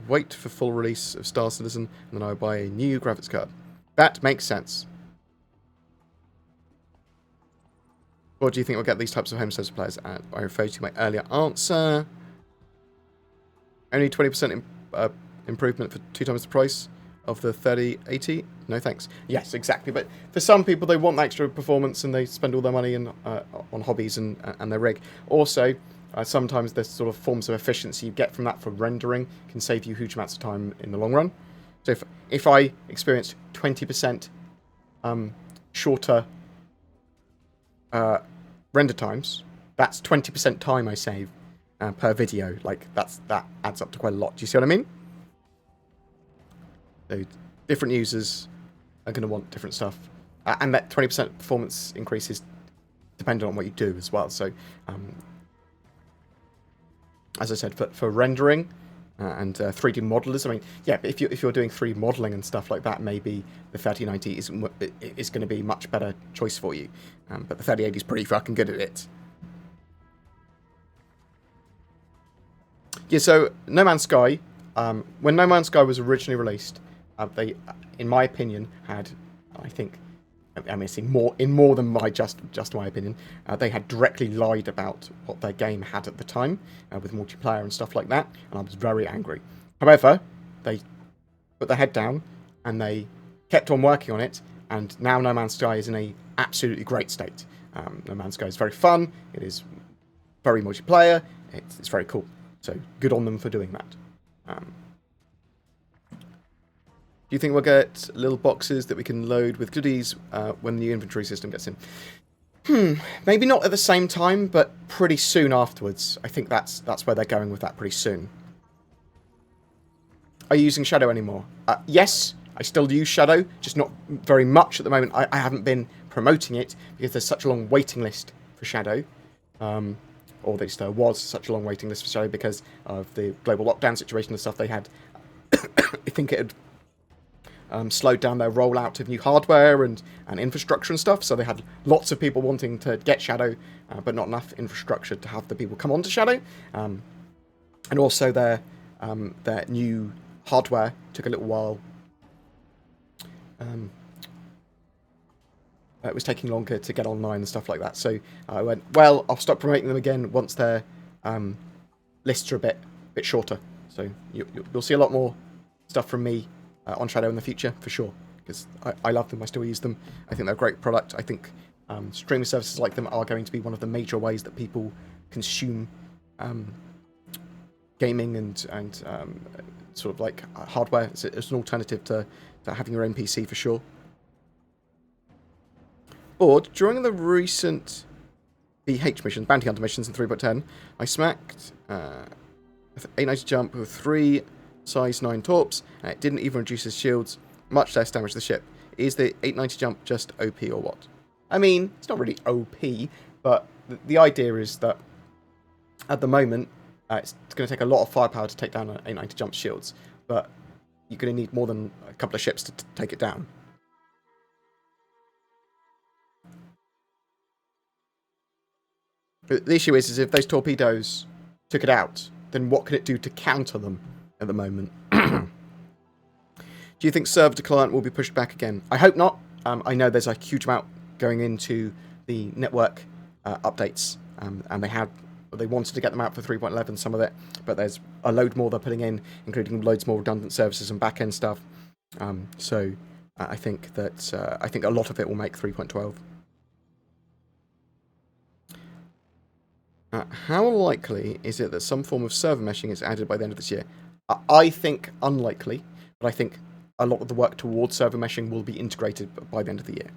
wait for full release of Star Citizen, and then I'll buy a new graphics card. That makes sense. What do you think will get these types of home server players at? I refer to my earlier answer. Only 20% improvement for 2 times the price of the 3080? No thanks. Yes, exactly. But for some people, they want that extra performance and they spend all their money on hobbies and their rig. Also, sometimes there's sort of forms of efficiency you get from that for rendering can save you huge amounts of time in the long run. So if I experienced 20% shorter render times, that's 20% time I save per video. Like that adds up to quite a lot. Do you see what I mean? So different users are going to want different stuff, and that 20% performance increase is dependent on what you do as well. So, as I said, for rendering and 3D modelers, I mean, yeah, but if you're doing 3D modeling and stuff like that, maybe the 3090 is going to be a much better choice for you. But the 3080 is pretty fucking good at it. Yeah, so No Man's Sky, when No Man's Sky was originally released, they, in my opinion, had, I think, I'm missing more than my just my opinion. They had directly lied about what their game had at the time with multiplayer and stuff like that, and I was very angry. However, they put their head down and they kept on working on it, and now No Man's Sky is in a absolutely great state. No Man's Sky is very fun. It is very multiplayer. It's very cool. So good on them for doing that. Do you think we'll get little boxes that we can load with goodies when the inventory system gets in? Maybe not at the same time, but pretty soon afterwards. I think that's where they're going with that pretty soon. Are you using Shadow anymore? Yes, I still use Shadow, just not very much at the moment. I haven't been promoting it because there's such a long waiting list for Shadow. Or there was such a long waiting list for Shadow because of the global lockdown situation and stuff they had. I think it had slowed down their rollout of new hardware and infrastructure and stuff, so they had lots of people wanting to get Shadow, but not enough infrastructure to have the people come onto Shadow. And also their new hardware took a little while. It was taking longer to get online and stuff like that, so I went, well, I'll stop promoting them again once their lists are a bit shorter. So you'll see a lot more stuff from me on Shadow in the future, for sure, because I love them, I still use them. I think they're a great product. I think streaming services like them are going to be one of the major ways that people consume gaming and sort of like hardware. It's an alternative to having your own PC, for sure. Bored, during the recent BH missions, Bounty Hunter missions in 3.10, I smacked 890 jump with 3 size 9 torps, and it didn't even reduce his shields, much less damage the ship. Is the 890 jump just OP or what? I mean, it's not really OP, but the idea is that at the moment, it's going to take a lot of firepower to take down an 890 jump shields, but you're going to need more than a couple of ships to take it down. But the issue is if those torpedoes took it out, then what can it do to counter them at the moment? Do you think server to client will be pushed back again? I hope not. I know there's a huge amount going into the network updates, and they wanted to get them out for 3.11, some of it, but there's a load more they're putting in, including loads more redundant services and back-end stuff. So I think a lot of it will make 3.12. How likely is it that some form of server meshing is added by the end of this year? I think unlikely, but I think a lot of the work towards server meshing will be integrated by the end of the year.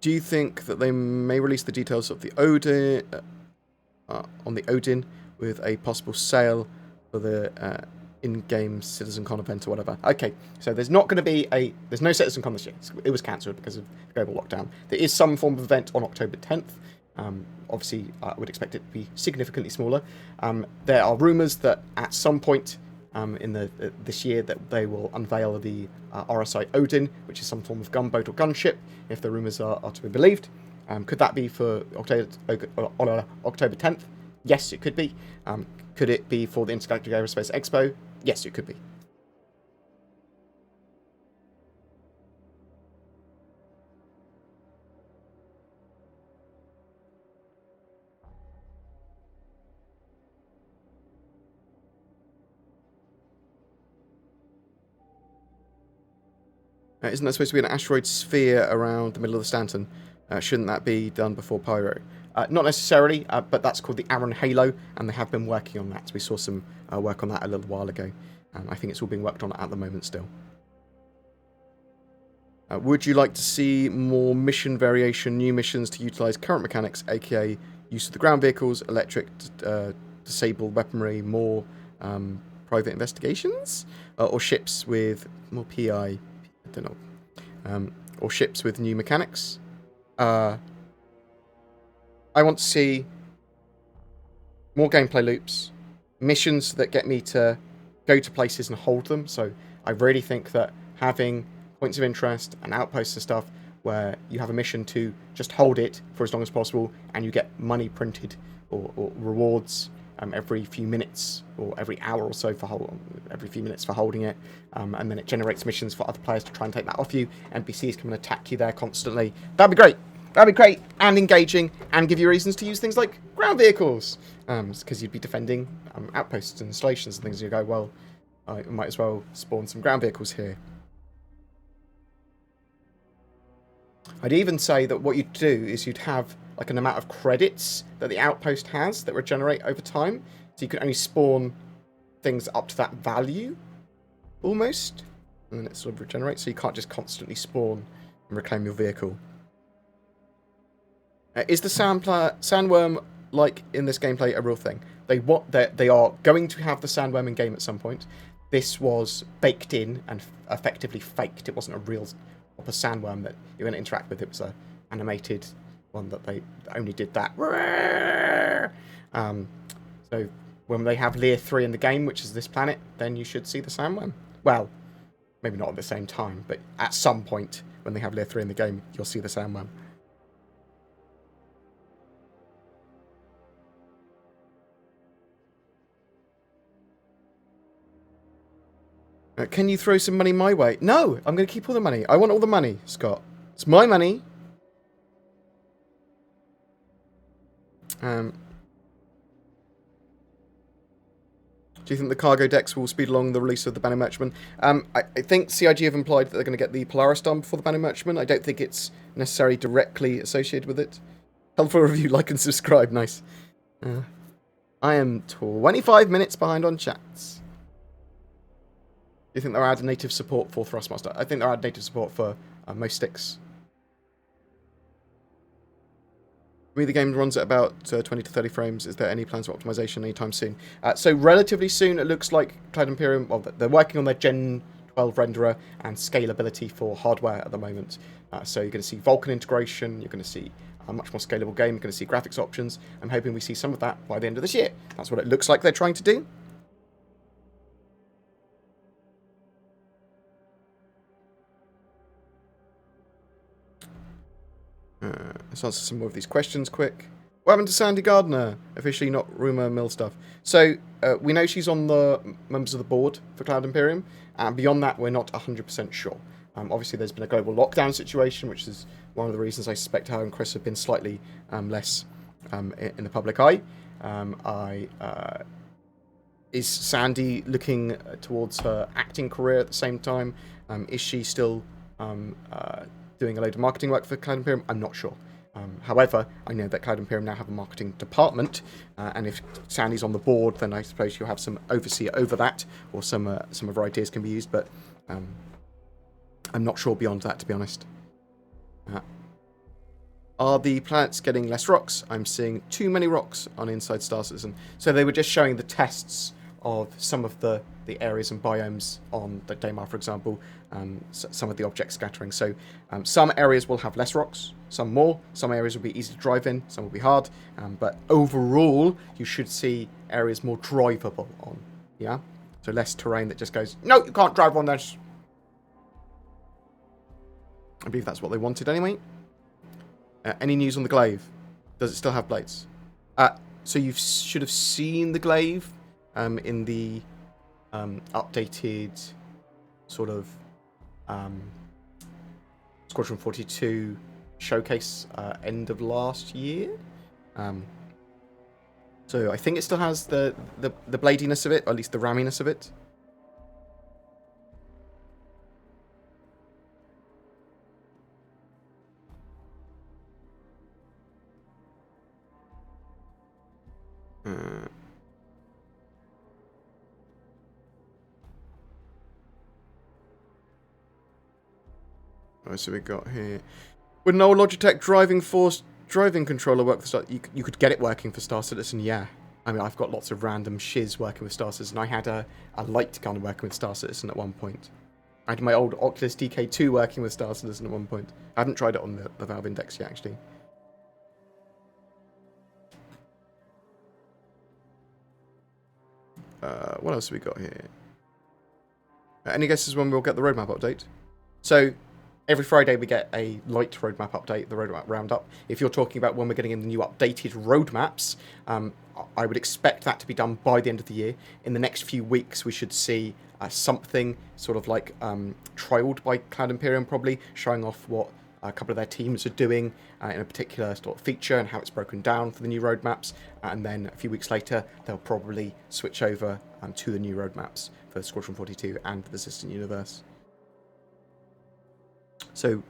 Do you think that they may release the details of the Odin on the Odin with a possible sale for the in-game CitizenCon event or whatever? Okay, so there's not going to be there's no CitizenCon this year. It was cancelled because of global lockdown. There is some form of event on October 10th. Obviously, I would expect it to be significantly smaller. There are rumours that at some point this year that they will unveil the RSI Odin, which is some form of gunboat or gunship, if the rumours are to be believed. Could that be for October 10th? Yes, it could be. Could it be for the Intergalactic Aerospace Expo? Yes, it could be. Isn't that supposed to be an asteroid sphere around the middle of the Stanton? Shouldn't that be done before Pyro? Not necessarily, but that's called the Aaron Halo, and they have been working on that. We saw some work on that a little while ago. I think it's all being worked on at the moment still. Would you like to see more mission variation, new missions to utilise current mechanics, aka use of the ground vehicles, electric, disabled weaponry, more private investigations, or ships with more PI? I don't know. Or ships with new mechanics. I want to see more gameplay loops, missions that get me to go to places and hold them. So I really think that having points of interest and outposts and stuff where you have a mission to just hold it for as long as possible and you get money printed or rewards every few minutes or every hour or so for every few minutes for holding it, and then it generates missions for other players to try and take that off you. NPCs come and attack you there constantly. That'd be great. That'd be great and engaging and give you reasons to use things like ground vehicles, because you'd be defending outposts and installations and things. You go, well, I might as well spawn some ground vehicles here. I'd even say that what you'd do is you'd have like an amount of credits that the outpost has that regenerate over time. So you can only spawn things up to that value, almost. And then it sort of regenerates, so you can't just constantly spawn and reclaim your vehicle. Is the sandworm, like in this gameplay, a real thing? They are going to have the sandworm in game at some point. This was baked in and effectively faked. It wasn't a real proper sandworm that you're going to interact with. It was a animated one that they only did that. So when they have Lear 3 in the game, which is this planet, then you should see the sandworm. Well, maybe not at the same time, but at some point when they have Lear 3 in the game, you'll see the sandworm. Can you throw some money my way? No, I'm going to keep all the money. I want all the money, Scott. It's my money. Do you think the cargo decks will speed along the release of the Banner Merchantman? I think CIG have implied that they're going to get the Polaris done before the Banner Merchantman. I don't think it's necessarily directly associated with it. Helpful review, like and subscribe. Nice. I am 25 minutes behind on chats. Do you think they'll add native support for Thrustmaster? I think they'll add native support for most sticks. For me, the game runs at about 20 to 30 frames. Is there any plans for optimization anytime soon? So relatively soon, it looks like Cloud Imperium, well, they're working on their Gen 12 renderer and scalability for hardware at the moment. So you're going to see Vulkan integration, you're going to see a much more scalable game, you're going to see graphics options. I'm hoping we see some of that by the end of this year. That's what it looks like they're trying to do. Let's answer some more of these questions quick. What happened to Sandy Gardner? Officially not rumour mill stuff. So, we know she's on the members of the board for Cloud Imperium, and beyond that, we're not 100% sure. Obviously, there's been a global lockdown situation, which is one of the reasons I suspect her and Chris have been slightly less in the public eye. Is Sandy looking towards her acting career at the same time? Is she still doing a load of marketing work for Cloud Imperium? I'm not sure. However, I know that Cloud Imperium now have a marketing department, and if Sandy's on the board, then I suppose you'll have some overseer over that, or some of her ideas can be used, but I'm not sure beyond that, to be honest. Are the planets getting less rocks? I'm seeing too many rocks on Inside Star Citizen. So they were just showing the tests of some of the areas and biomes on the Daymar, for example, some of the object scattering. So some areas will have less rocks, some more. Some areas will be easy to drive in, some will be hard. But overall, you should see areas more drivable on. Yeah. So less terrain that just goes, no, you can't drive on this. I believe that's what they wanted anyway. Any news on the glaive? Does it still have blades? So you should have seen the glaive in the updated sort of Squadron 42 showcase end of last year. So I think it still has the bladiness of it, or at least the ramminess of it. Right, so we got here. Would an old Logitech driving controller work for Star? You could get it working for Star Citizen, yeah. I mean, I've got lots of random shiz working with Star Citizen. I had a light gun working with Star Citizen at one point. I had my old Oculus DK2 working with Star Citizen at one point. I haven't tried it on the Valve Index yet, actually. What else have we got here? Any guesses when we'll get the roadmap update? So, every Friday we get a light roadmap update, the roadmap roundup. If you're talking about when we're getting in the new updated roadmaps, I would expect that to be done by the end of the year. In the next few weeks, we should see something sort of like trialed by Cloud Imperium, probably, showing off what a couple of their teams are doing in a particular sort of feature and how it's broken down for the new roadmaps. And then a few weeks later, they'll probably switch over to the new roadmaps for Squadron 42 and the Resistant Universe. So,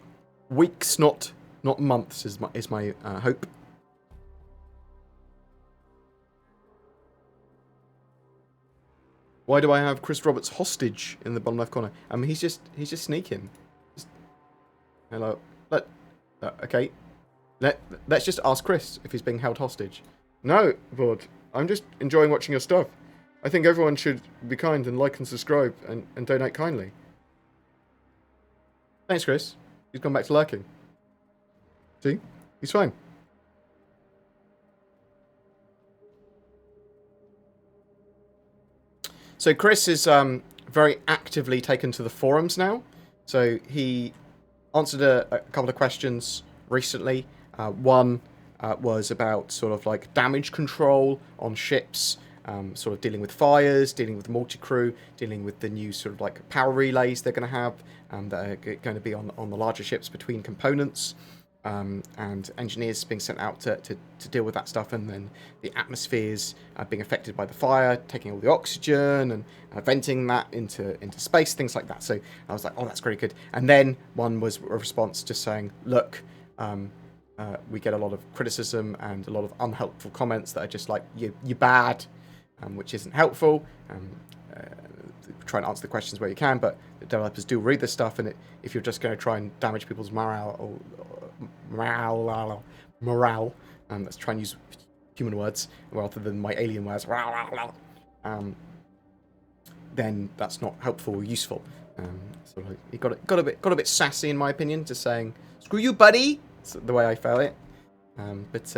weeks, not months, is my hope. Why do I have Chris Roberts hostage in the bottom left corner? I mean, he's just sneaking. Hello. Okay. Let's just ask Chris if he's being held hostage. No, Bord. I'm just enjoying watching your stuff. I think everyone should be kind and like and subscribe and donate kindly. Thanks, Chris. He's gone back to lurking. See? He's fine. So Chris is very actively taken to the forums now. So he answered a couple of questions recently. One was about sort of like damage control on ships, sort of dealing with fires, dealing with multi-crew, dealing with the new sort of like power relays they're going to have that are going to be on the larger ships between components, and engineers being sent out to deal with that stuff, and then the atmospheres being affected by the fire, taking all the oxygen and venting that into space, things like that. So I was like, oh, that's very good. And then one was a response just saying, look, we get a lot of criticism and a lot of unhelpful comments that are just like, you're bad, which isn't helpful. Try and answer the questions where you can, but the developers do read this stuff, and if you're just going to try and damage people's morale, let's try and use human words rather than my alien words, then that's not helpful or useful. So he got a bit sassy, in my opinion, just saying, "Screw you, buddy." That's the way I felt it. But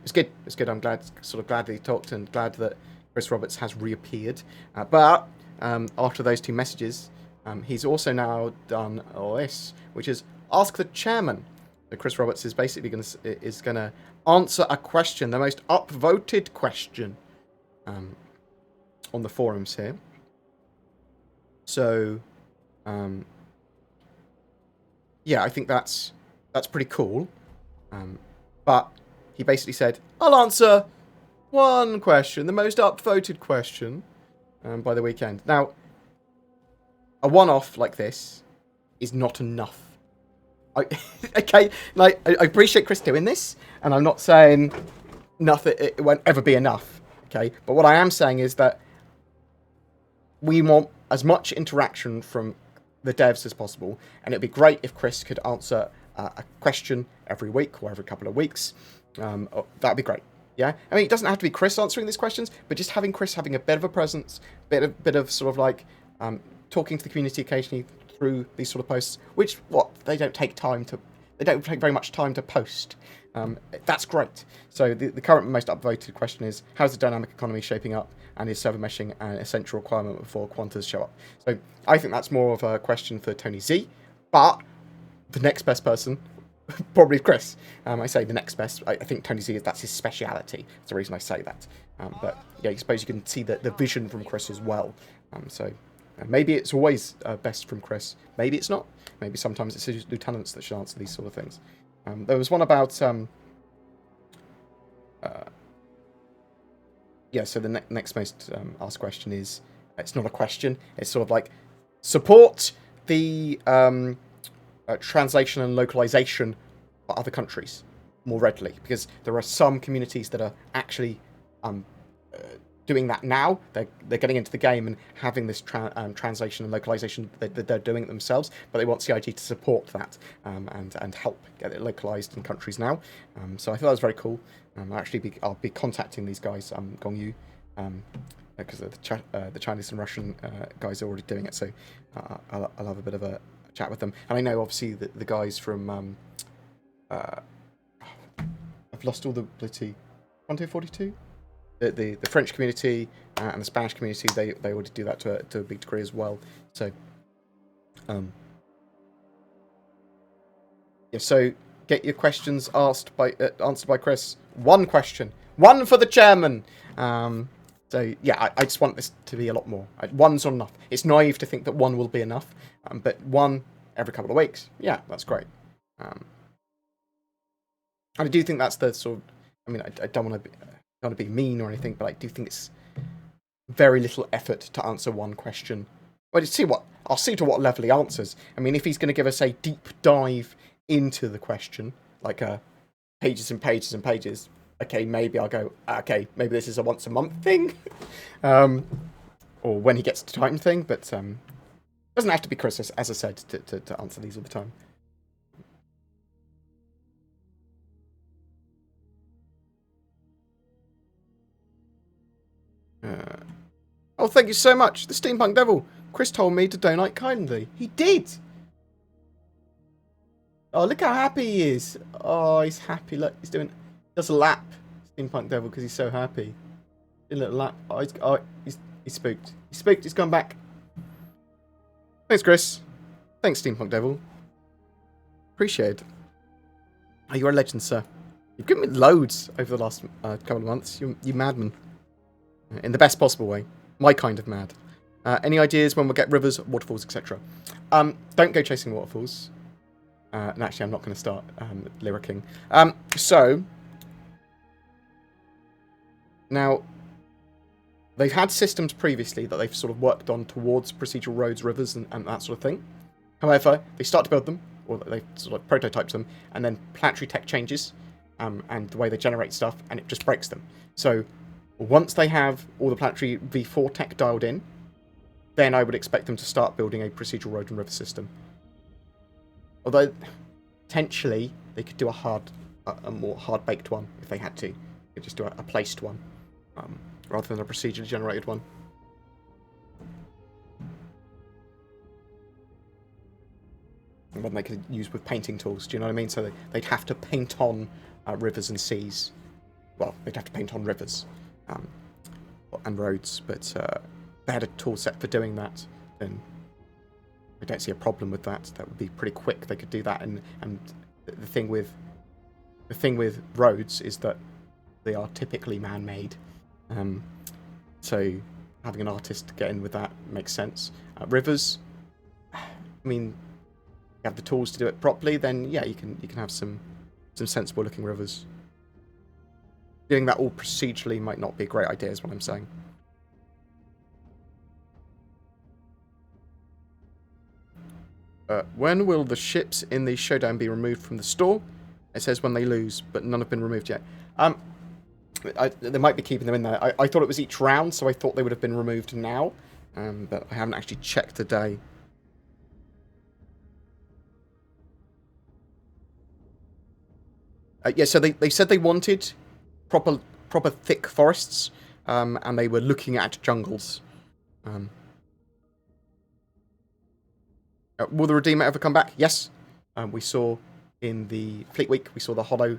it's good. It's good. I'm glad that he talked, and glad that Chris Roberts has reappeared. But after those two messages, he's also now done this, which is ask the chairman. So Chris Roberts is basically going to answer a question, the most upvoted question on the forums here. So, yeah, I think that's pretty cool. But he basically said, I'll answer one question, the most upvoted question, by the weekend. Now, a one-off like this is not enough. Okay, like, I appreciate Chris doing this, and I'm not saying nothing, it won't ever be enough, okay? But what I am saying is that we want as much interaction from the devs as possible, and it'd be great if Chris could answer a question every week or every couple of weeks. That'd be great. Yeah, I mean, it doesn't have to be Chris answering these questions, but just having Chris having a bit of a presence, bit of sort of like talking to the community occasionally through these sort of posts, which they don't take very much time to post. That's great. So the current most upvoted question is, how's the dynamic economy shaping up, and is server meshing an essential requirement before quantas show up? So I think that's more of a question for Tony Z, but the next best person, probably Chris. I say the next best. I think Tony Z, that's his speciality. That's the reason I say that. But yeah, I suppose you can see the vision from Chris as well. So maybe it's always best from Chris. Maybe it's not. Maybe sometimes it's his lieutenants that should answer these sort of things. There was one about... yeah, so the next most asked question is... It's not a question. It's sort of like... Support the translation and localization for other countries more readily. Because there are some communities that are actually doing that now. They're getting into the game and having this translation and localization. They're doing it themselves, but they want CIG to support that and help get it localized in countries now. So I thought that was very cool. I'll be contacting these guys, Gongyu, because the Chinese and Russian guys are already doing it. So I'll have a bit of a chat with them. And I know obviously the guys from I've lost all the bloody 1242. The French community and the Spanish community, they already do that to a big degree as well. So, yeah. So get your questions answered by Chris. One question, one for the chairman. So yeah, I just want this to be a lot more. One's not enough. It's naive to think that one will be enough, but one every couple of weeks. Yeah, that's great. And I do think that's the sort of. I mean, I don't want to be mean or anything, but I do think it's very little effort to answer one question. Well, I'll see to what level he answers. I mean, if he's going to give us a deep dive into the question, like pages and pages and pages, okay, maybe I'll go, okay, maybe this is a once a month thing, or when he gets to time thing. But doesn't have to be Chris, as I said, to answer these all the time. Oh, thank you so much. The Steampunk Devil. Chris told me to donate kindly. He did. Oh, look how happy he is. Oh, he's happy. Look, does a lap. Steampunk Devil, because he's so happy. A little lap. Oh, he's spooked. He's spooked. He's gone back. Thanks, Chris. Thanks, Steampunk Devil. Appreciate it. Oh, you're a legend, sir. You've given me loads over the last couple of months. You madman. In the best possible way. My kind of mad. Any ideas when we'll get rivers, waterfalls, etc.? Don't go chasing waterfalls. And actually, I'm not going to start lyricking. So, now, they've had systems previously that they've sort of worked on towards procedural roads, rivers, and that sort of thing. However, they start to build them, or they sort of prototype them, and then planetary tech changes, and the way they generate stuff, and it just breaks them. So, once they have all the planetary V4 tech dialed in, then I would expect them to start building a procedural road and river system. Although, potentially, they could do a more hard-baked one if they had to. They could just do a placed one, rather than a procedurally generated one. And one they could use with painting tools, do you know what I mean? So they'd have to paint on rivers and seas. Well, they'd have to paint on rivers. And roads, but they had a tool set for doing that, then I don't see a problem with that. That would be pretty quick. They could do that, and the thing with roads is that they are typically man-made, so having an artist get in with that makes sense. Rivers, I mean, you have the tools to do it properly, then yeah, you can have some sensible looking rivers. Doing that all procedurally might not be a great idea, is what I'm saying. When will the ships in the showdown be removed from the store? It says when they lose, but none have been removed yet. They might be keeping them in there. I thought it was each round, so I thought they would have been removed now. But I haven't actually checked today. Yeah, so they said they wanted proper thick forests, and they were looking at jungles. Will the Redeemer ever come back? Yes. We saw in the Fleet Week, we saw the Hollow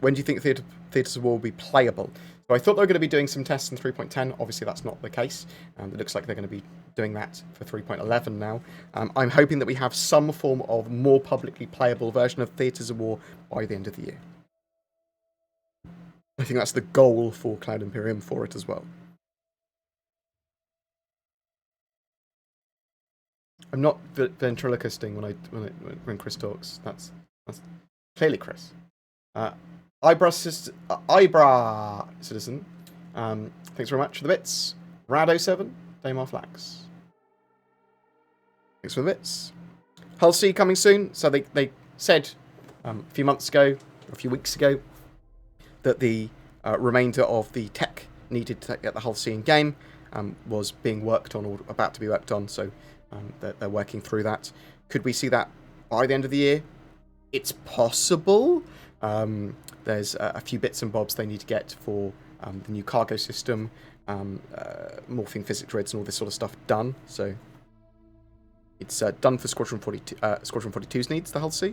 when do you think Theatres of War will be playable? So I thought they were going to be doing some tests in 3.10. Obviously, that's not the case. It looks like they're going to be doing that for 3.11 now. I'm hoping that we have some form of more publicly playable version of Theatres of War by the end of the year. I think that's the goal for Cloud Imperium for it as well. I'm not ventriloquisting when Chris talks. That's clearly Chris. Eyebrow Citizen. Thanks very much for the bits. Rado7, Daymar Flax. Thanks for the bits. Hull C coming soon. So they said a few months ago, a few weeks ago, that the remainder of the tech needed to get the Hull C in game was being worked on or about to be worked on. So they're working through that. Could we see that by the end of the year? It's possible. There's a few bits and bobs they need to get for the new cargo system, morphing physics grids and all this sort of stuff done. So it's done for Squadron 42. Squadron 42's needs, the Hull C.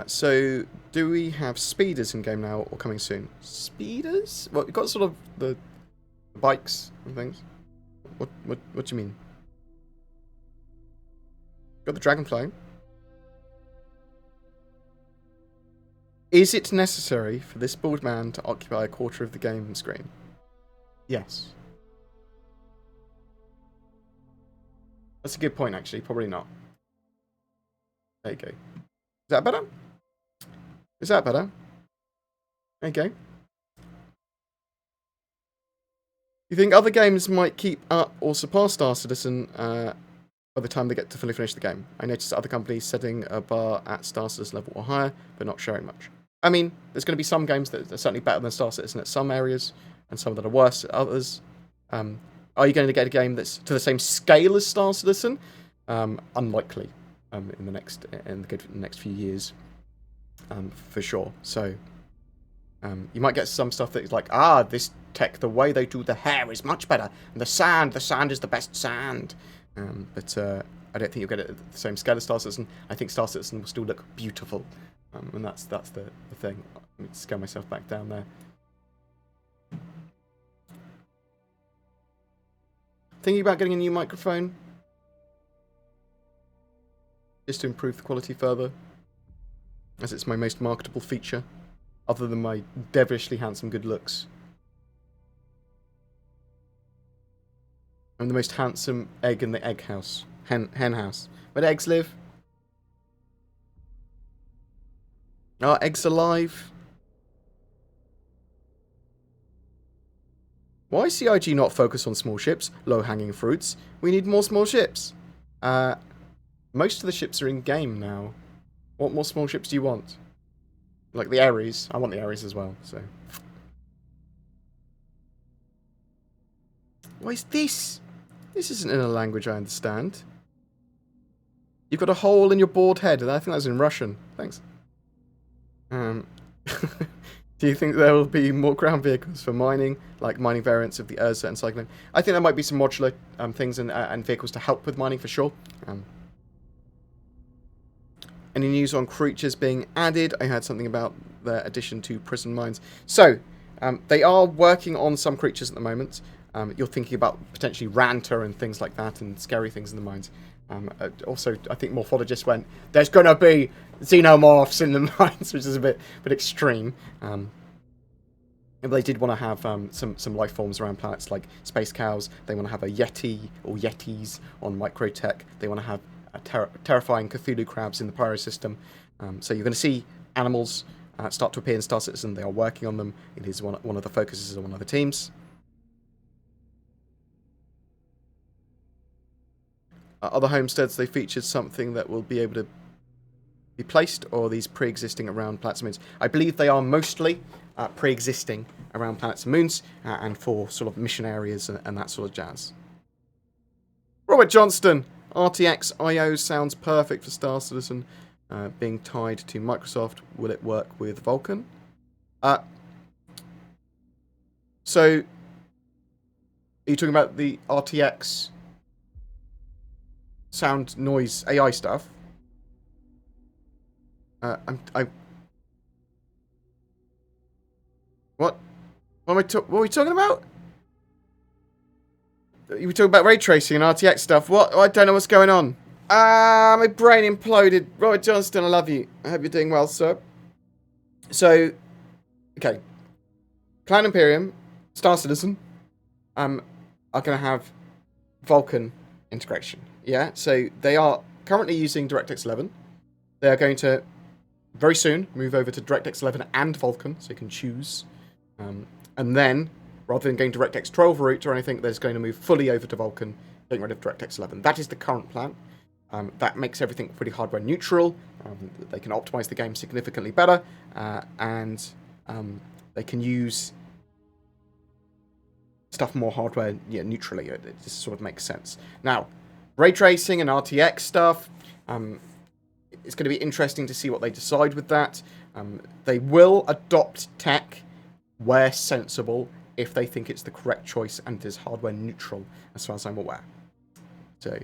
So do we have speeders in game now or coming soon? Speeders? Well, we've got sort of the bikes and things. What do you mean? Got the Dragonfly. Is it necessary for this bald man to occupy a quarter of the game screen? Yes. That's a good point, actually. Probably not. There you go. Is that better? Is that better? There you go. You think other games might keep up or surpass Star Citizen by the time they get to fully finish the game? I noticed other companies setting a bar at Star Citizen level or higher, but not showing much. I mean, there's going to be some games that are certainly better than Star Citizen at some areas, and some that are worse at others. Are you going to get a game that's to the same scale as Star Citizen? Unlikely in the next few years, for sure. So you might get some stuff that's like, this tech, the way they do the hair is much better, and the sand is the best sand. But I don't think you'll get it at the same scale as Star Citizen. I think Star Citizen will still look beautiful. And that's the thing. Let me scale myself back down there. Thinking about getting a new microphone, just to improve the quality further, as it's my most marketable feature, other than my devilishly handsome good looks. I'm the most handsome egg in the egg house. Hen house. Where do eggs live? Are eggs alive? Why is CIG not focused on small ships? Low-hanging fruits. We need more small ships. Most of the ships are in game now. What more small ships do you want? Like the Ares. I want the Ares as well, so. What is this? This isn't in a language I understand. You've got a hole in your board head, and I think that's in Russian. Thanks. Do you think there will be more ground vehicles for mining, like mining variants of the Urza and Cyclone? I think there might be some modular things and vehicles to help with mining for sure. Any news on creatures being added? I heard something about their addition to prison mines. So, they are working on some creatures at the moment. You're thinking about potentially Ranta and things like that and scary things in the mines. Also, I think Morphologists went, there's going to be xenomorphs in the mines, which is a bit extreme. But they did want to have some life forms around planets like space cows. They want to have a Yeti or Yetis on Microtech. They want to have terrifying Cthulhu crabs in the Pyro system. So you're going to see animals start to appear in Star Citizen. They are working on them. It is one of the focuses of one of the teams. Other homesteads, they featured something that will be able to be placed, or these pre-existing around planets and moons. I believe they are mostly pre-existing around planets and moons, and for sort of mission areas and that sort of jazz. Robert Johnston, RTX IO sounds perfect for Star Citizen. Being tied to Microsoft, will it work with Vulkan? So, are you talking about the RTX sound noise AI stuff? What? What are we talking about? You were talking about ray tracing and RTX stuff. What? I don't know what's going on. My brain imploded. Robert Johnston, I love you. I hope you're doing well, sir. So, okay. Cloud Imperium, Star Citizen, are going to have Vulkan integration. Yeah, so they are currently using DirectX 11. They are going to very soon move over to DirectX 11 and Vulkan, so you can choose. And then, rather than going DirectX 12 route or anything, they're just going to move fully over to Vulkan, getting rid of DirectX 11. That is the current plan. That makes everything pretty hardware neutral. They can optimize the game significantly better, and they can use stuff more hardware neutrally. It just sort of makes sense. Now, ray tracing and RTX stuff, it's going to be interesting to see what they decide with that. They will adopt tech where sensible if they think it's the correct choice and is hardware neutral, as far as I'm aware. So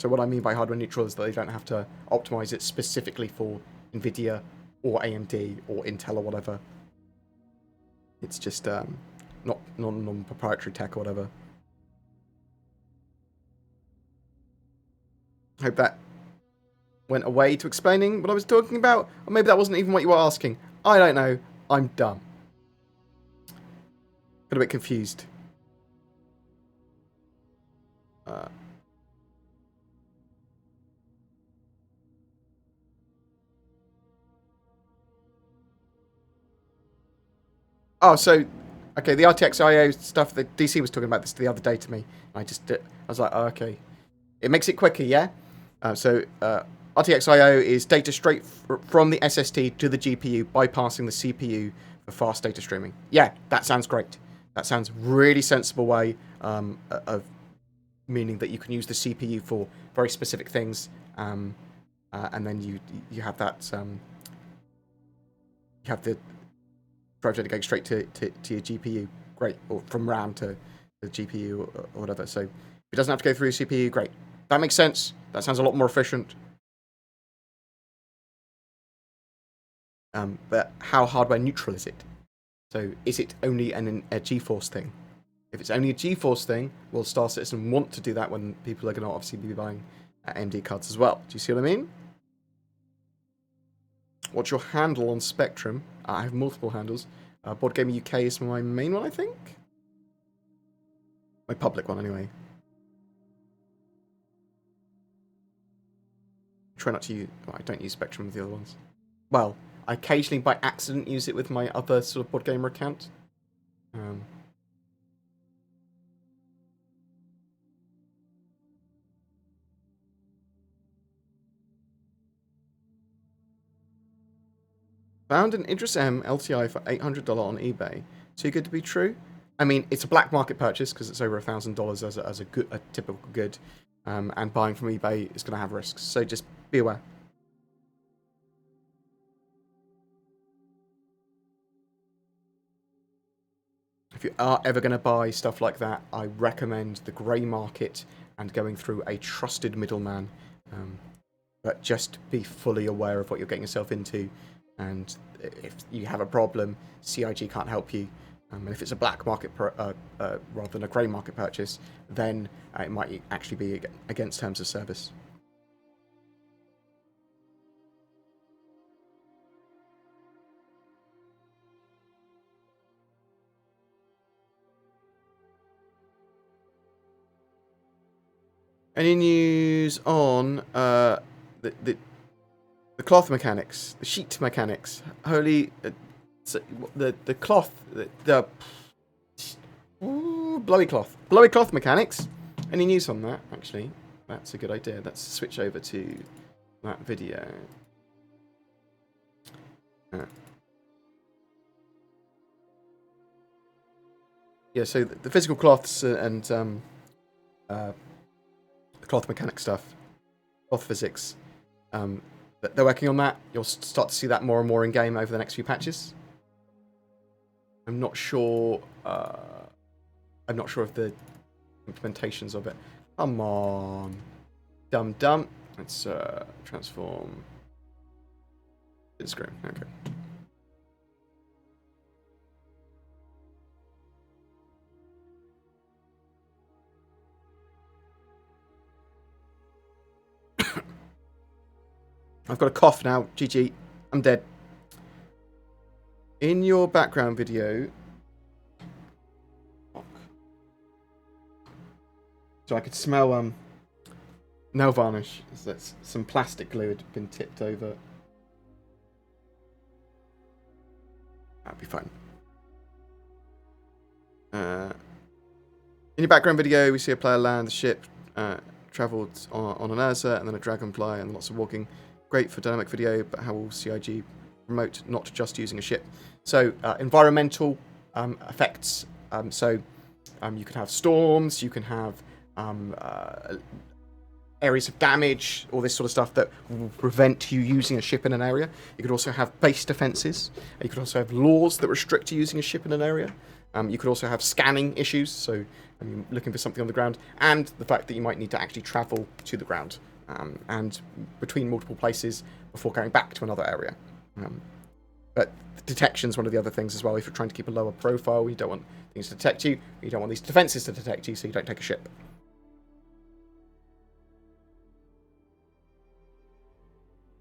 what I mean by hardware neutral is that they don't have to optimize it specifically for NVIDIA or AMD or Intel or whatever. It's just not non-proprietary tech or whatever. Hope that went away to explaining what I was talking about. Or maybe that wasn't even what you were asking. I don't know. I'm dumb. Got a bit confused. Oh, so, okay, the RTX IO stuff that DC was talking about this the other day to me. I was like, oh, okay. It makes it quicker, yeah? RTX IO is data straight from the SSD to the GPU, bypassing the CPU for fast data streaming. Yeah, that sounds great. That sounds really sensible way of meaning that you can use the CPU for very specific things, and then you have that you have the drive data going straight to your GPU. Great, or from RAM to the GPU or whatever. So if it doesn't have to go through your CPU, great. That makes sense. That sounds a lot more efficient. But how hardware neutral is it? So is it only a GeForce thing? If it's only a GeForce thing, will Star Citizen want to do that when people are going to obviously be buying AMD cards as well? Do you see what I mean? What's your handle on Spectrum? I have multiple handles. BoredGamer UK is my main one, I think. My public one, anyway. Try not to use... Well, I don't use Spectrum with the other ones. Well, I occasionally, by accident, use it with my other sort of BoredGamer account. Found an Idris M LTI for $800 on eBay. Too good to be true? I mean, it's a black market purchase because it's over $1,000 as a typical good, and buying from eBay is going to have risks. So just be aware. If you are ever going to buy stuff like that, I recommend the grey market and going through a trusted middleman. But just be fully aware of what you're getting yourself into. And if you have a problem, CIG can't help you. And if it's a black market rather than a grey market purchase, then it might actually be against terms of service. Any news on the cloth mechanics, the sheet mechanics? Holy, the cloth, the blowy cloth mechanics. Any news on that? Actually, that's a good idea. Let's switch over to that video. Yeah, so the physical cloths and the cloth mechanic stuff, cloth physics. They're working on that. You'll start to see that more and more in game over the next few patches. I'm not sure. I'm not sure of the implementations of it. Come on, dumb. Let's transform Screen. Okay. I've got a cough now. GG. I'm dead. In your background video... So I could smell nail varnish. That's some plastic glue had been tipped over. That'd be fine. In your background video, we see a player land the ship, travelled on an Ursa, and then a dragonfly, and lots of walking. Great for dynamic video, but how will CIG promote not just using a ship? So environmental effects. You can have storms, you can have areas of damage, all this sort of stuff that will prevent you using a ship in an area. You could also have base defences. You could also have laws that restrict you using a ship in an area. You could also have scanning issues, so looking for something on the ground, and the fact that you might need to actually travel to the ground and between multiple places before going back to another area. But detection is one of the other things as well. If you're trying to keep a lower profile, you don't want things to detect you. You don't want these defences to detect you, so you don't take a ship.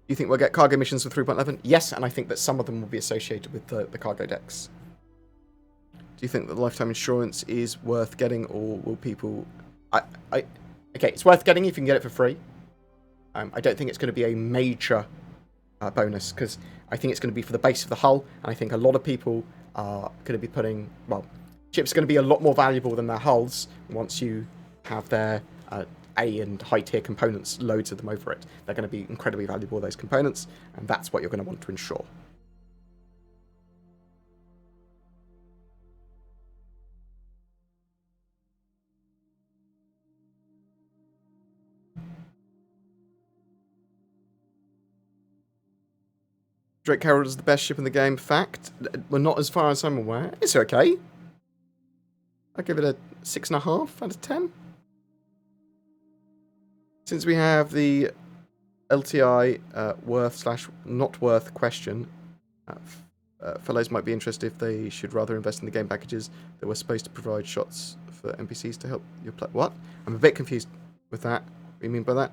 Do you think we'll get cargo missions for 3.11? Yes, and I think that some of them will be associated with the cargo decks. Do you think that the lifetime insurance is worth getting, or will people... Okay, it's worth getting if you can get it for free. I don't think it's going to be a major bonus, because I think it's going to be for the base of the hull, and I think a lot of people are going to be putting... Well, ships are going to be a lot more valuable than their hulls once you have their A and high-tier components, loads of them over it. They're going to be incredibly valuable, those components, and that's what you're going to want to ensure. Drake Herald is the best ship in the game. Fact. Well, not as far as I'm aware. It's okay. I'd give it a 6.5 out of 10. Since we have the LTI worth/not worth question, fellows might be interested if they should rather invest in the game packages that were supposed to provide shots for NPCs to help your play. What? I'm a bit confused with that. What do you mean by that?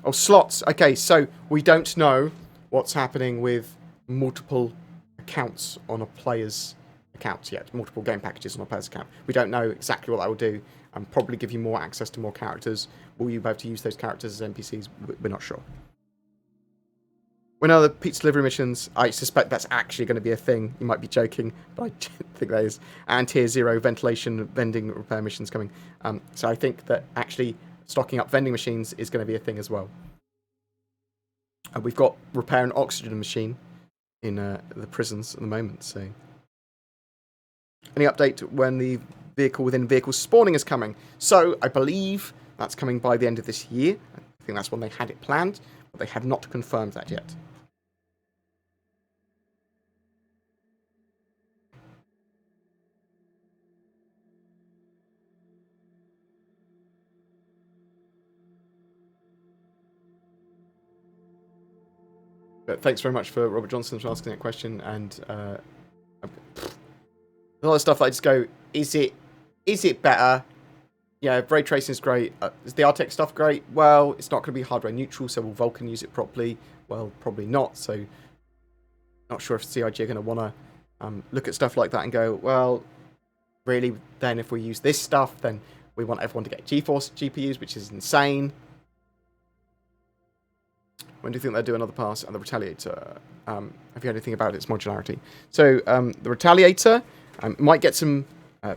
Oh, slots. Okay, so we don't know what's happening with multiple accounts on a player's account yet. Multiple game packages on a player's account. We don't know exactly what that will do. And probably give you more access to more characters. Will you be able to use those characters as NPCs? We're not sure. When are the pizza delivery missions? I suspect that's actually going to be a thing. You might be joking, but I think that is. And tier 0 ventilation vending repair missions coming. So I think that actually stocking up vending machines is going to be a thing as well. We've got repair an oxygen machine in the prisons at the moment. So, any update when the vehicle within vehicle spawning is coming? So I believe that's coming by the end of this year. I think that's when they had it planned, but they have not confirmed that yet. But thanks very much for Robert Johnson for asking that question. And a lot of stuff I just go, is it better? Yeah, ray tracing is great. Is the Artec stuff great? Well, it's not going to be hardware neutral, so will Vulkan use it properly? Well, probably not. So, not sure if CIG are going to want to look at stuff like that and go, well, really, then if we use this stuff, then we want everyone to get GeForce GPUs, which is insane. When do you think they'll do another pass on the Retaliator? Have you heard anything about its modularity? So, the Retaliator might get some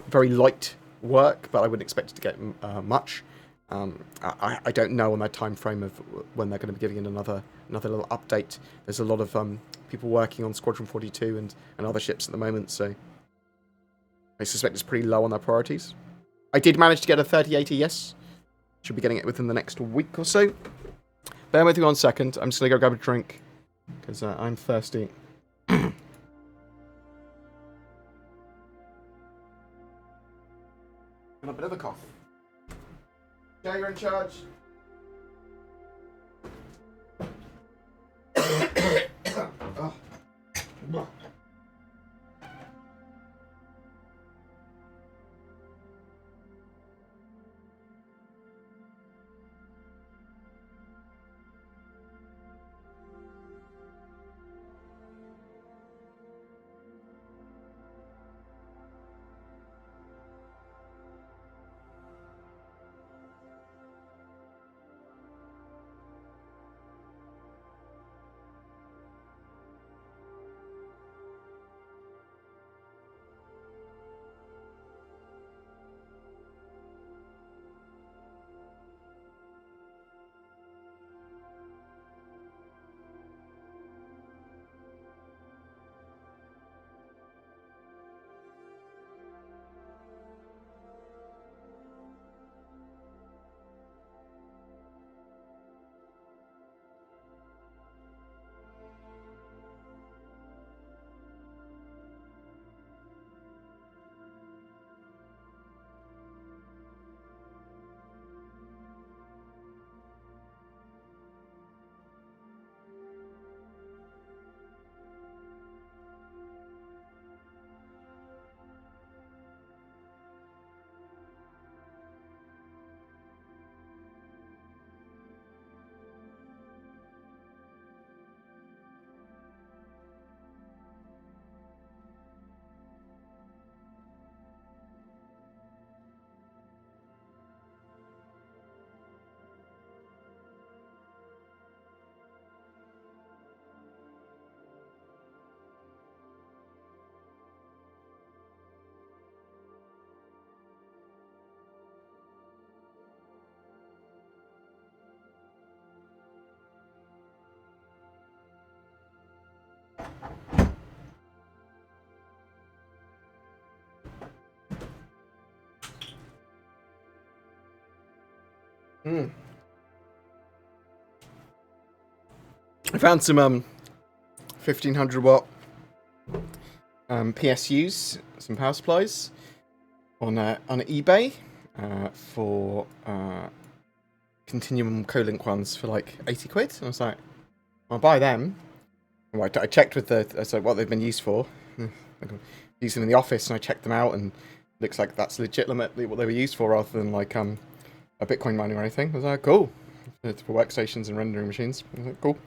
very light work, but I wouldn't expect it to get much. I don't know on that time frame of when they're going to be giving it another little update. There's a lot of people working on Squadron 42 and other ships at the moment, so I suspect it's pretty low on their priorities. I did manage to get a 3080, yes. Should be getting it within the next week or so. Bear with me 1 second. I'm just going to go grab a drink because I'm thirsty. And a bit of a cough. Okay, you're in charge. Oh. I found some 1500 watt PSUs, some power supplies on eBay for Continuum Colink ones for like 80 quid. And I was like, I'll buy them. Well, I checked with what they've been used for. Used them in the office, and I checked them out, and it looks like that's legitimately what they were used for, rather than like a Bitcoin mining or anything. I was like, cool. It's for workstations and rendering machines. I was like, cool.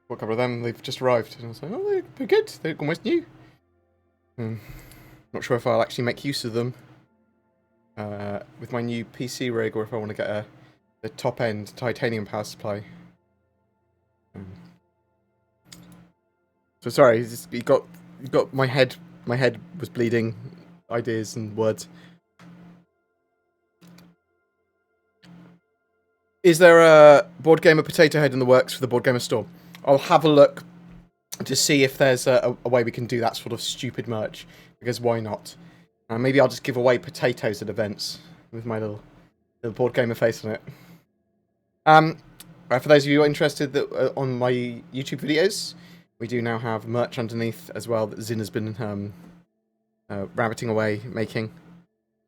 Got a couple of them. They've just arrived, and I was like, oh, they're good. They're almost new. Not sure if I'll actually make use of them with my new PC rig, or if I want to get a top-end titanium power supply. So sorry, you got my head. My head was bleeding. Ideas and words. Is there a BoredGamer potato head in the works for the BoredGamer store? I'll have a look to see if there's a way we can do that sort of stupid merch. Because why not? Maybe I'll just give away potatoes at events with my little BoredGamer face on it. For those of you interested on my YouTube videos, we do now have merch underneath as well that Zin has been rabbiting away making.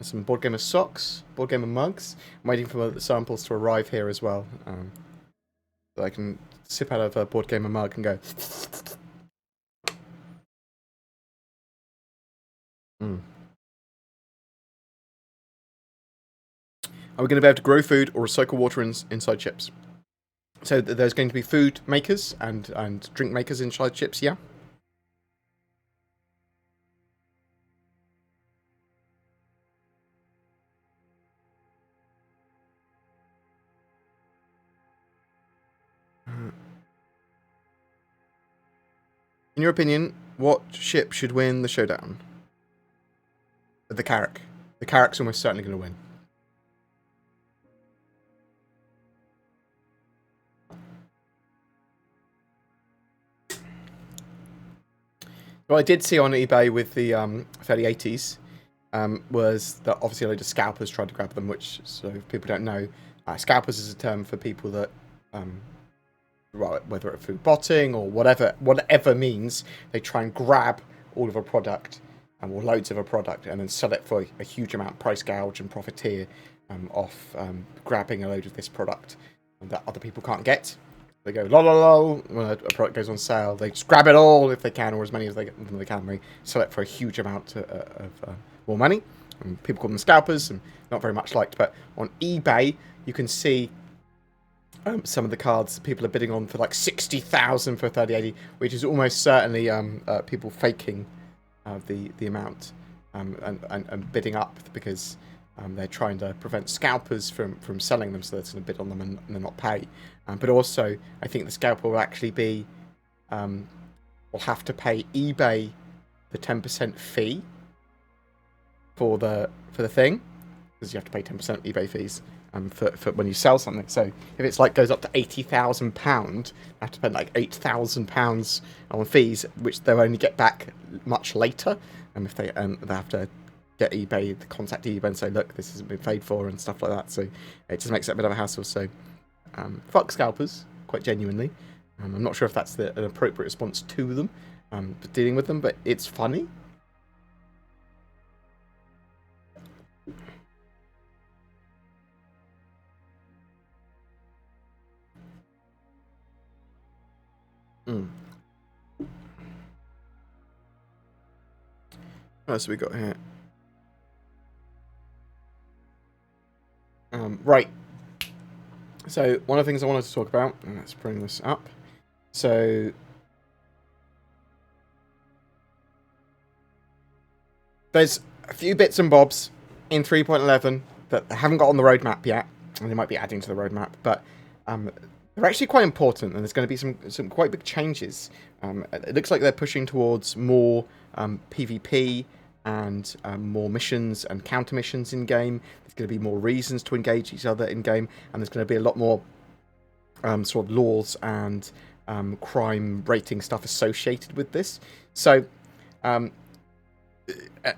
Some BoredGamer socks, BoredGamer mugs. I'm waiting for the samples to arrive here as well. So I can sip out of a BoredGamer mug and go. Are we going to be able to grow food or recycle water inside chips? So there's going to be food makers and drink makers inside chips, yeah? In your opinion, what ship should win the showdown? The Carrack. The Carrack's almost certainly going to win. What I did see on eBay with the 3080s was that obviously a load of scalpers tried to grab them, which, so if people don't know, scalpers is a term for people that, whether it's food botting or whatever means, they try and grab all of a product, or loads of a product, and then sell it for a huge amount, price gouge and profiteer off grabbing a load of this product that other people can't get. They go, lol, lol, lol, when a product goes on sale, they just grab it all if they can, or as many as they can. They sell it for a huge amount of more money. And people call them scalpers, and not very much liked. But on eBay, you can see some of the cards people are bidding on for like 60,000 for a 3080, which is almost certainly people faking the amount and bidding up because they're trying to prevent scalpers from selling them, so they're going to bid on them and not pay. But also, I think the scalper will actually be will have to pay eBay the 10% fee for the thing, because you have to pay 10% eBay fees for when you sell something. So if it's like goes up to £80,000, they have to spend like £8,000 on fees, which they'll only get back much later. And if they have to get eBay, contact eBay and say, look, this hasn't been paid for and stuff like that. So it just makes it a bit of a hassle. So fuck scalpers, quite genuinely. I'm not sure if that's an appropriate response to them, dealing with them, but it's funny. What else have we got here? Right. So one of the things I wanted to talk about, and let's bring this up. So there's a few bits and bobs in 3.11 that haven't got on the roadmap yet, and they might be adding to the roadmap, but they're actually quite important, and there's going to be some quite big changes. It looks like they're pushing towards more PvP and more missions and counter missions in game. There's going to be more reasons to engage each other in game, and there's going to be a lot more sort of laws and crime rating stuff associated with this. So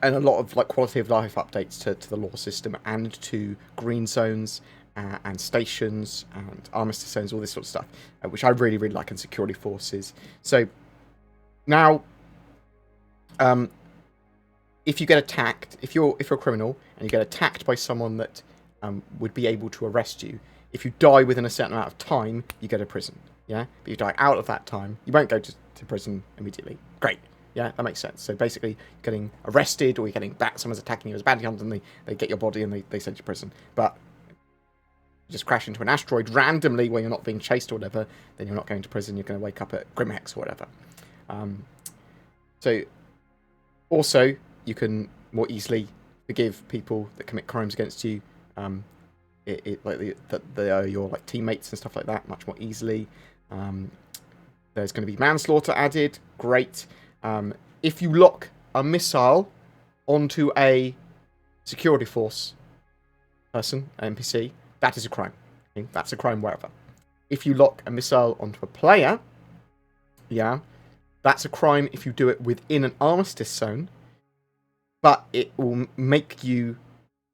and a lot of like quality of life updates to the lore system and to green zones and stations and armistice zones, all this sort of stuff, which I really, really like, and security forces. So now, if you get attacked, if you're a criminal and you get attacked by someone that would be able to arrest you, if you die within a certain amount of time, you go to prison. Yeah, but you die out of that time, you won't go to prison immediately. Great. Yeah, that makes sense. So basically, you're getting arrested, or you're getting back, someone's attacking you as a bounty hunter, and they get your body and they send you to prison. But you just crash into an asteroid randomly where you're not being chased or whatever, then you're not going to prison, you're going to wake up at Grimhex or whatever. So, also, you can more easily forgive people that commit crimes against you, that they are your like teammates and stuff like that, much more easily. There's going to be manslaughter added. Great. If you lock a missile onto a security force person, an NPC, that is a crime. Okay? That's a crime wherever. If you lock a missile onto a player, yeah, that's a crime if you do it within an armistice zone, but it will make you,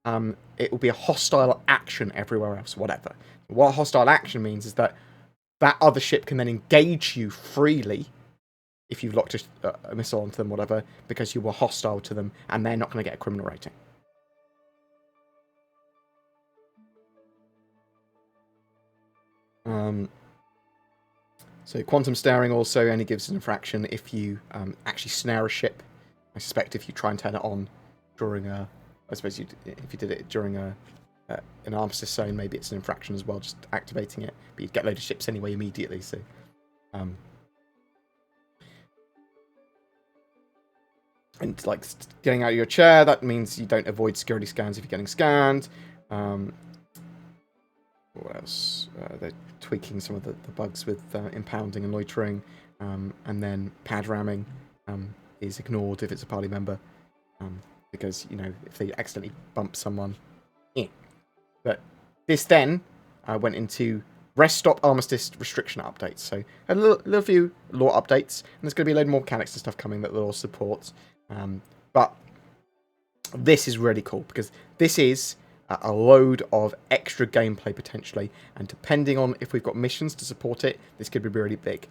it will be a hostile action everywhere else, whatever. What hostile action means is that other ship can then engage you freely if you've locked a missile onto them, whatever, because you were hostile to them, and they're not going to get a criminal rating. So quantum snaring also only gives an infraction if you actually snare a ship. I suspect if you try and turn it on during a, I suppose if you did it during an armistice zone, maybe it's an infraction as well, just activating it. But you'd get a load of ships anyway immediately. So, and like getting out of your chair, that means you don't avoid security scans if you're getting scanned. What else? They're tweaking some of the bugs with impounding and loitering, and then pad ramming is ignored if it's a party member, because, you know, if they accidentally bump someone. But this then went into rest stop armistice restriction updates. So a little few lore updates, and there's going to be a load more mechanics and stuff coming that the lore supports. But this is really cool because this is a load of extra gameplay potentially, and depending on if we've got missions to support it, this could be really big.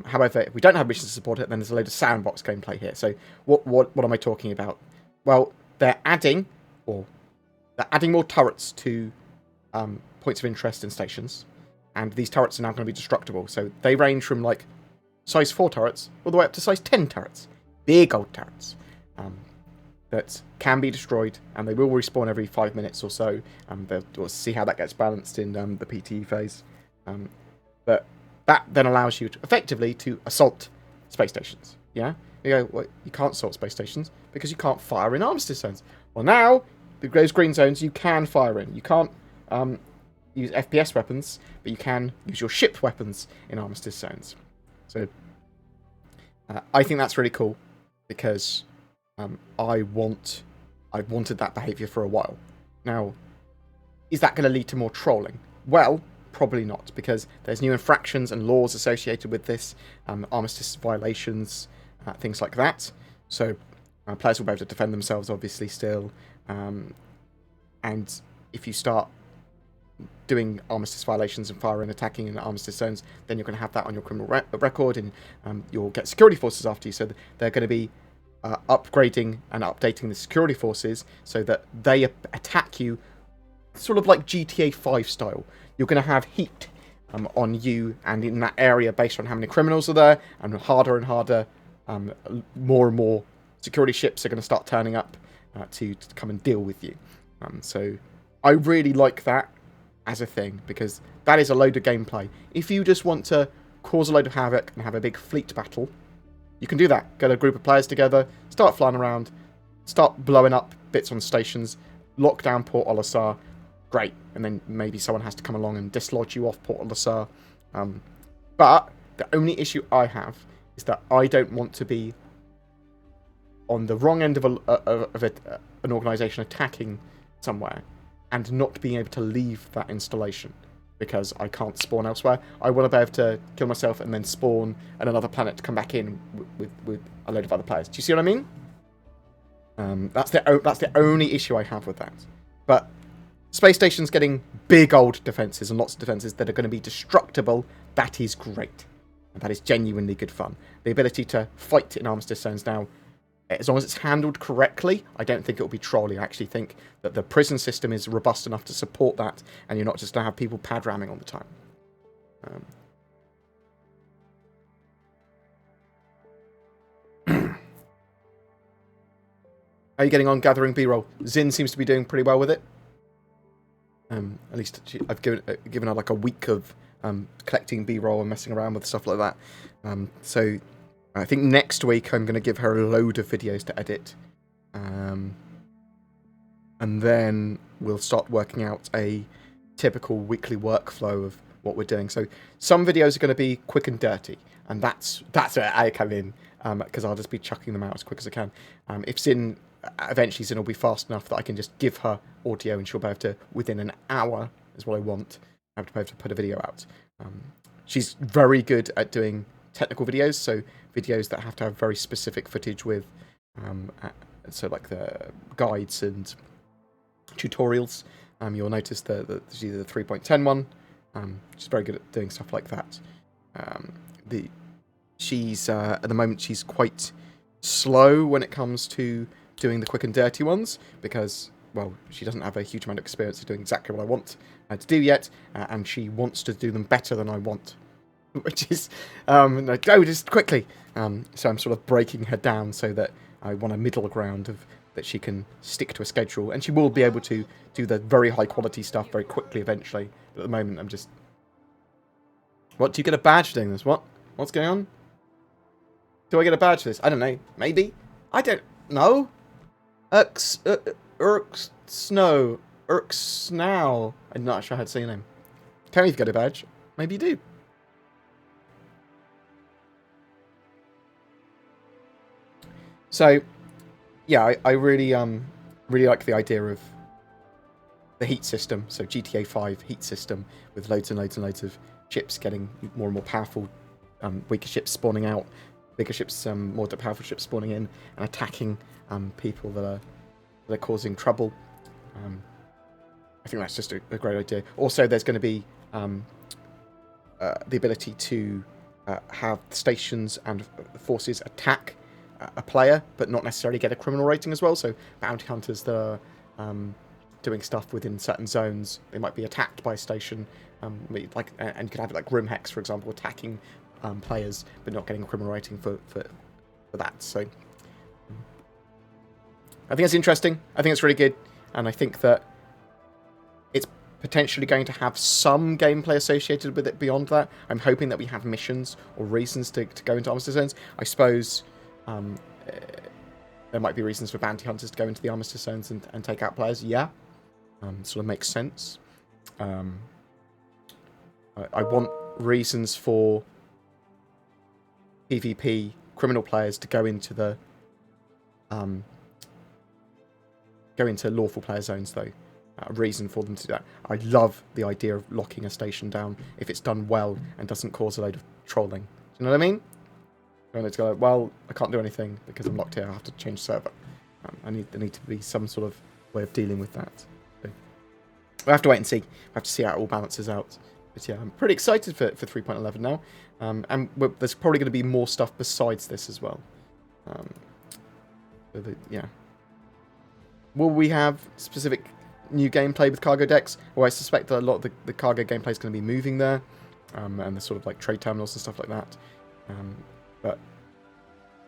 However, if we don't have missions to support it, then there's a load of sandbox gameplay here. So what am I talking about? Well, they're adding more turrets to points of interest in stations, and these turrets are now going to be destructible. So they range from like size 4 turrets all the way up to size 10 turrets, big old turrets. That can be destroyed, and they will respawn every 5 minutes or so. We'll see how that gets balanced in the PTE phase. But that then allows you to, effectively to assault space stations. Yeah? You go, well, you can't assault space stations because you can't fire in armistice zones. Well, now, those green zones you can fire in. You can't use FPS weapons, but you can use your ship weapons in armistice zones. So, I think that's really cool because I've wanted that behaviour for a while. Now, is that going to lead to more trolling? Well, probably not, because there's new infractions and laws associated with this, armistice violations, things like that. So players will be able to defend themselves, obviously, still. And if you start doing armistice violations and firing and attacking in armistice zones, then you're going to have that on your criminal record, and you'll get security forces after you. So they're going to be upgrading and updating the security forces so that they attack you sort of like GTA 5 style. You're going to have heat on you and in that area based on how many criminals are there, and harder, more and more security ships are going to start turning up to come and deal with you. So I really like that as a thing, because that is a load of gameplay. If you just want to cause a load of havoc and have a big fleet battle, you can do that. Get a group of players together, start flying around, start blowing up bits on stations, lock down Port Olisar. Great. And then maybe someone has to come along and dislodge you off Port Olisar. But the only issue I have is that I don't want to be on the wrong end of an organisation attacking somewhere and not being able to leave that installation because I can't spawn elsewhere. I want to be able to kill myself and then spawn on another planet to come back in with a load of other players. Do you see what I mean? That's the only issue I have with that. But space station's getting big old defences and lots of defences that are going to be destructible. That is great. And that is genuinely good fun. The ability to fight in armistice zones now, as long as it's handled correctly, I don't think it will be trolly. I actually think that the prison system is robust enough to support that, and you're not just going to have people pad ramming all the time. How are you getting on gathering B-roll? Zin seems to be doing pretty well with it. At least I've given her like a week of collecting B-roll and messing around with stuff like that. So I think next week I'm going to give her a load of videos to edit. And then we'll start working out a typical weekly workflow of what we're doing. So some videos are going to be quick and dirty. And that's where I come in. Because I'll just be chucking them out as quick as I can. If Zin... Eventually Zin will be fast enough that I can just give her audio and she'll be able to, within an hour, is what I want, have to be able to put a video out. She's very good at doing technical videos, so videos that have to have very specific footage with, so like the guides and tutorials. You'll notice she's the 3.10 one. She's very good at doing stuff like that. She's at the moment she's quite slow when it comes to doing the quick and dirty ones because, well, she doesn't have a huge amount of experience of doing exactly what I want to do yet, and she wants to do them better than I want, which is, like, go just quickly. So I'm sort of breaking her down so that I want a middle ground of that she can stick to a schedule, and she will be able to do the very high quality stuff very quickly eventually. But at the moment, I'm just... What, do you get a badge for doing this? What's going on? Do I get a badge for this? I don't know. Maybe? I don't know. Snow. Snow. I'm not sure how to say your name. Tell me if you get a badge. Maybe you do. So, yeah, I really like the idea of the heat system. So GTA 5 heat system with loads and loads and loads of ships getting more and more powerful, weaker ships spawning out, bigger ships, more powerful ships spawning in and attacking people that are causing trouble. I think that's just a great idea. Also, there's going to be the ability to have stations and forces attack a player, but not necessarily get a criminal rating as well. So bounty hunters that are doing stuff within certain zones, they might be attacked by a station, and you could have it like Grim Hex, for example, attacking players, but not getting a criminal rating for that. So I think it's interesting. I think it's really good, and I think that it's potentially going to have some gameplay associated with it beyond that. I'm hoping that we have missions or reasons to go into armistice zones. I suppose there might be reasons for bounty hunters to go into the armistice zones and take out players. Yeah, sort of makes sense. I want reasons for PvP criminal players to go into the lawful player zones, though. A reason for them to do that. I love the idea of locking a station down if it's done well and doesn't cause a load of trolling. Do you know what I mean? And it's go, well, I can't do anything because I'm locked here. I have to change server. There need to be some sort of way of dealing with that. So we'll have to wait and see. We'll have to see how it all balances out. But yeah, I'm pretty excited for 3.11 now. And there's probably going to be more stuff besides this as well. Yeah. Will we have specific new gameplay with cargo decks? Well, I suspect that a lot of the cargo gameplay is going to be moving there. And the sort of like trade terminals and stuff like that. But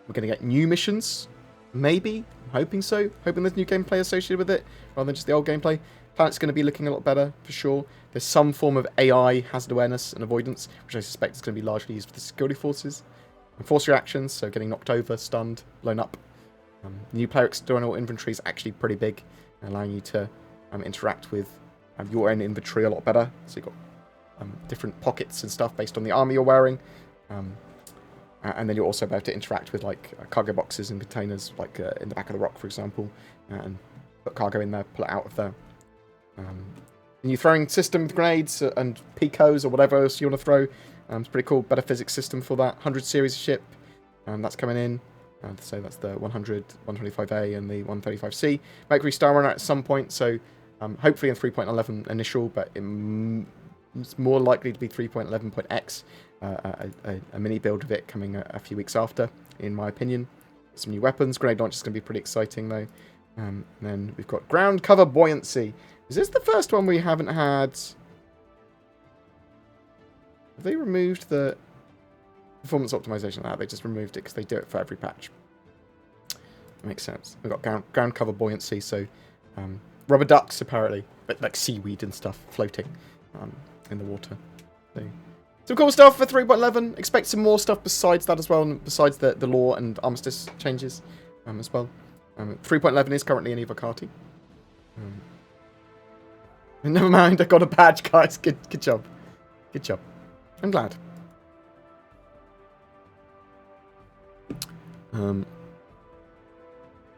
we're going to get new missions. Maybe. I'm hoping so. Hoping there's new gameplay associated with it, rather than just the old gameplay. Planet's going to be looking a lot better, for sure. There's some form of AI, hazard awareness and avoidance, which I suspect is going to be largely used for the security forces. And force reactions, so getting knocked over, stunned, blown up. New player external inventory is actually pretty big, allowing you to interact with your own inventory a lot better. So you've got different pockets and stuff based on the armor you're wearing. And then you're also able to interact with like cargo boxes and containers, like in the back of the rock, for example, and put cargo in there, pull it out of there. And you're throwing system with grenades and picos or whatever else you want to throw. It's pretty cool. Better physics system for that. 100 series ship. That's coming in. So that's the 100, 125A and the 135C. Might restart on at some point, so hopefully in 3.11 initial, but it's more likely to be 3.11.x, a mini build of it coming a few weeks after, in my opinion. Some new weapons. Grenade launch is going to be pretty exciting, though. And then we've got ground cover buoyancy. Is this the first one we haven't had? Have they removed the performance optimization? They just removed it because they do it for every patch. That makes sense. We've got ground cover buoyancy, so rubber ducks, apparently, but like seaweed and stuff floating in the water. So, some cool stuff for 3.11. Expect some more stuff besides that as well, and besides the lore and armistice changes as well. 3.11 is currently in EVOCATI. Never mind, I got a badge, guys. Good job. Good job. I'm glad.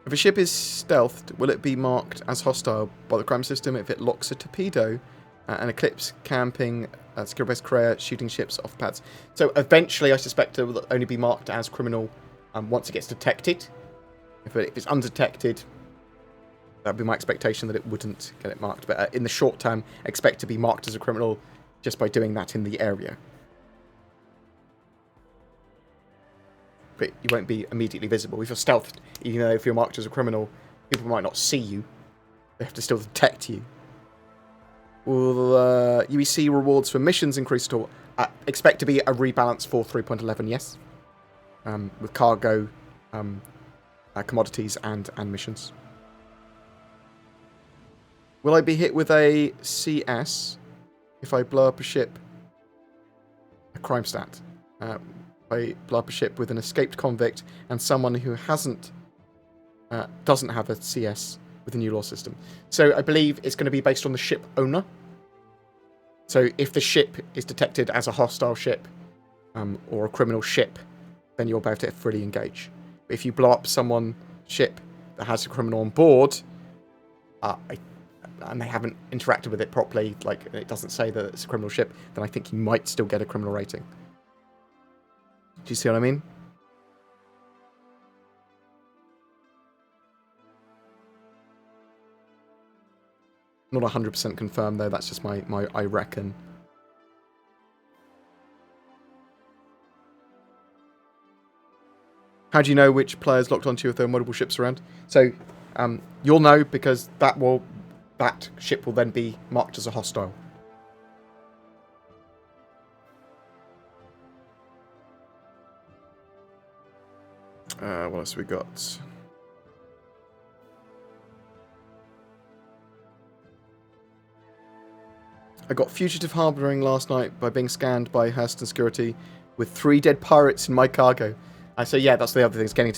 If a ship is stealthed, will it be marked as hostile by the crime system if it locks a torpedo, an eclipse, camping, skill-based career, shooting ships off pads? So eventually, I suspect it will only be marked as criminal once it gets detected. If it's undetected, that'd be my expectation that it wouldn't get it marked. But in the short term, expect to be marked as a criminal just by doing that in the area. But you won't be immediately visible. If you're stealthed, even though if you're marked as a criminal, people might not see you. They have to still detect you. Will UEC rewards for missions increase at all? Expect to be a rebalance for 3.11, yes. With cargo, commodities, and missions. Will I be hit with a CS if I blow up a ship? A crime stat. I blow up a ship with an escaped convict and someone who doesn't have a CS with the new law system. So I believe it's going to be based on the ship owner. So if the ship is detected as a hostile ship or a criminal ship, then you're about to freely engage. But if you blow up someone's ship that has a criminal on board, and they haven't interacted with it properly, like it doesn't say that it's a criminal ship, then I think you might still get a criminal rating. Do you see what I mean? Not 100% confirmed though, that's just my I reckon. How do you know which players locked onto you if there are multiple ships around? So, you'll know because that ship will then be marked as a hostile. What else have we got? I got fugitive harbouring last night by being scanned by Hurston Security with 3 dead pirates in my cargo. So yeah, that's the other thing. It's getting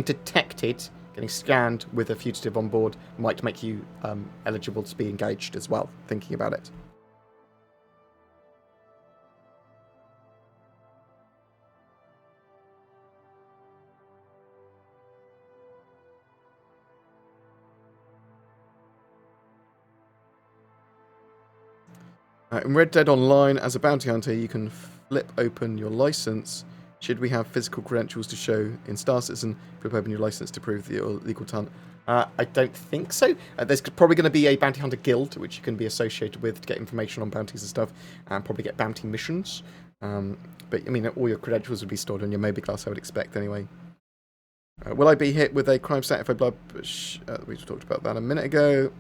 detected, getting scanned with a fugitive on board might make you eligible to be engaged as well, thinking about it. In Red Dead Online, as a bounty hunter, you can flip open your license. Should we have physical credentials to show in Star Citizen? Flip open your license to prove that you're legal to hunt. I don't think so. There's probably going to be a bounty hunter guild, which you can be associated with to get information on bounties and stuff, and probably get bounty missions. But, I mean, all your credentials would be stored on your Moby class, I would expect, anyway. Will I be hit with a crime stat if I blow up? We talked about that a minute ago.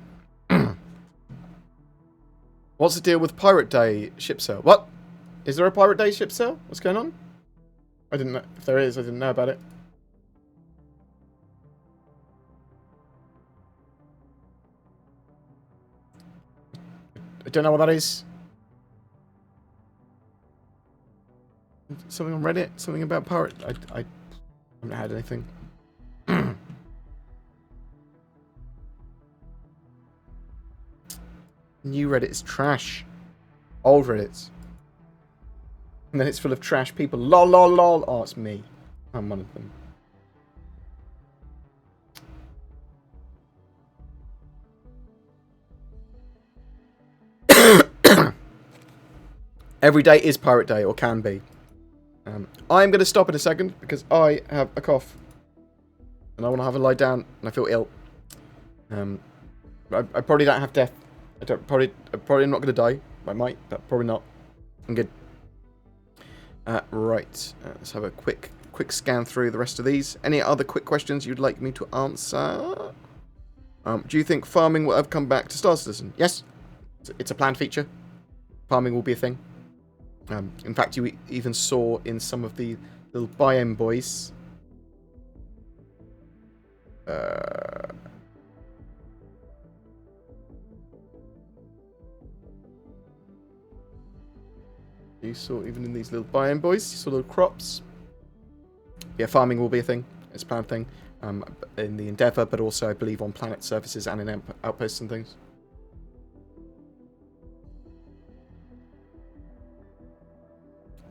What's the deal with Pirate Day ship sale? What? Is there a Pirate Day ship sale? What's going on? I didn't know. If there is, I didn't know about it. I don't know what that is. Something on Reddit? Something about pirate? I haven't had anything. New Reddit is trash. Old Reddit's. And then it's full of trash people. Lol, lol, lol. Oh, it's me. I'm one of them. Every day is Pirate Day, or can be. I'm going to stop in a second because I have a cough. And I want to have a lie down and I feel ill. I probably don't have death. I'm probably not going to die. I might, but probably not. I'm good. Right. Let's have a quick scan through the rest of these. Any other quick questions you'd like me to answer? Do you think farming will ever come back to Star Citizen? Yes. It's a planned feature. Farming will be a thing. In fact, you even saw in some of the little biome boys. You saw even in these little biome boys, you saw little crops. Yeah, farming will be a thing. It's a planned thing. In the Endeavour, but also I believe on planet surfaces and in outposts and things.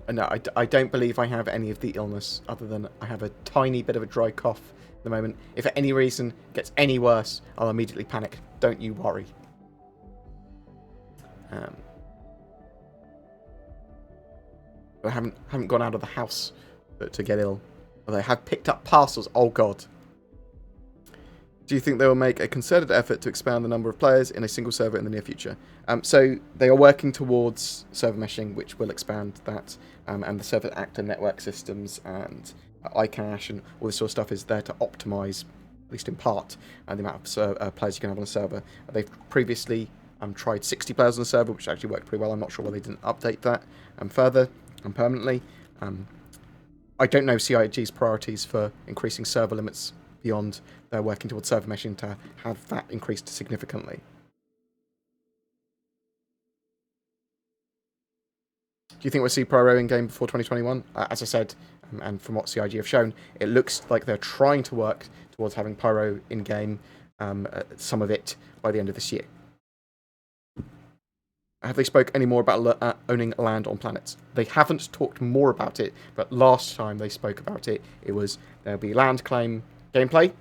No, I don't believe I have any of the illness other than I have a tiny bit of a dry cough at the moment. If for any reason it gets any worse, I'll immediately panic. Don't you worry. I haven't gone out of the house to get ill. Although I have picked up parcels. Oh god. Do you think they will make a concerted effort to expand the number of players in a single server in the near future? So they are working towards server meshing, which will expand that, and the server actor network systems and iCache and all this sort of stuff is there to optimize, at least in part, the amount of players you can have on a server. They've previously tried 60 players on a server, which actually worked pretty well. I'm not sure why they didn't update that further and permanently. I don't know CIG's priorities for increasing server limits beyond they're working towards server meshing to have that increased significantly. Do you think we'll see Pyro in-game before 2021? As I said, and from what CIG have shown, it looks like they're trying to work towards having Pyro in-game, some of it, by the end of this year. Have they spoke any more about owning land on planets? They haven't talked more about it, but last time they spoke about it, it was there'll be land claim gameplay.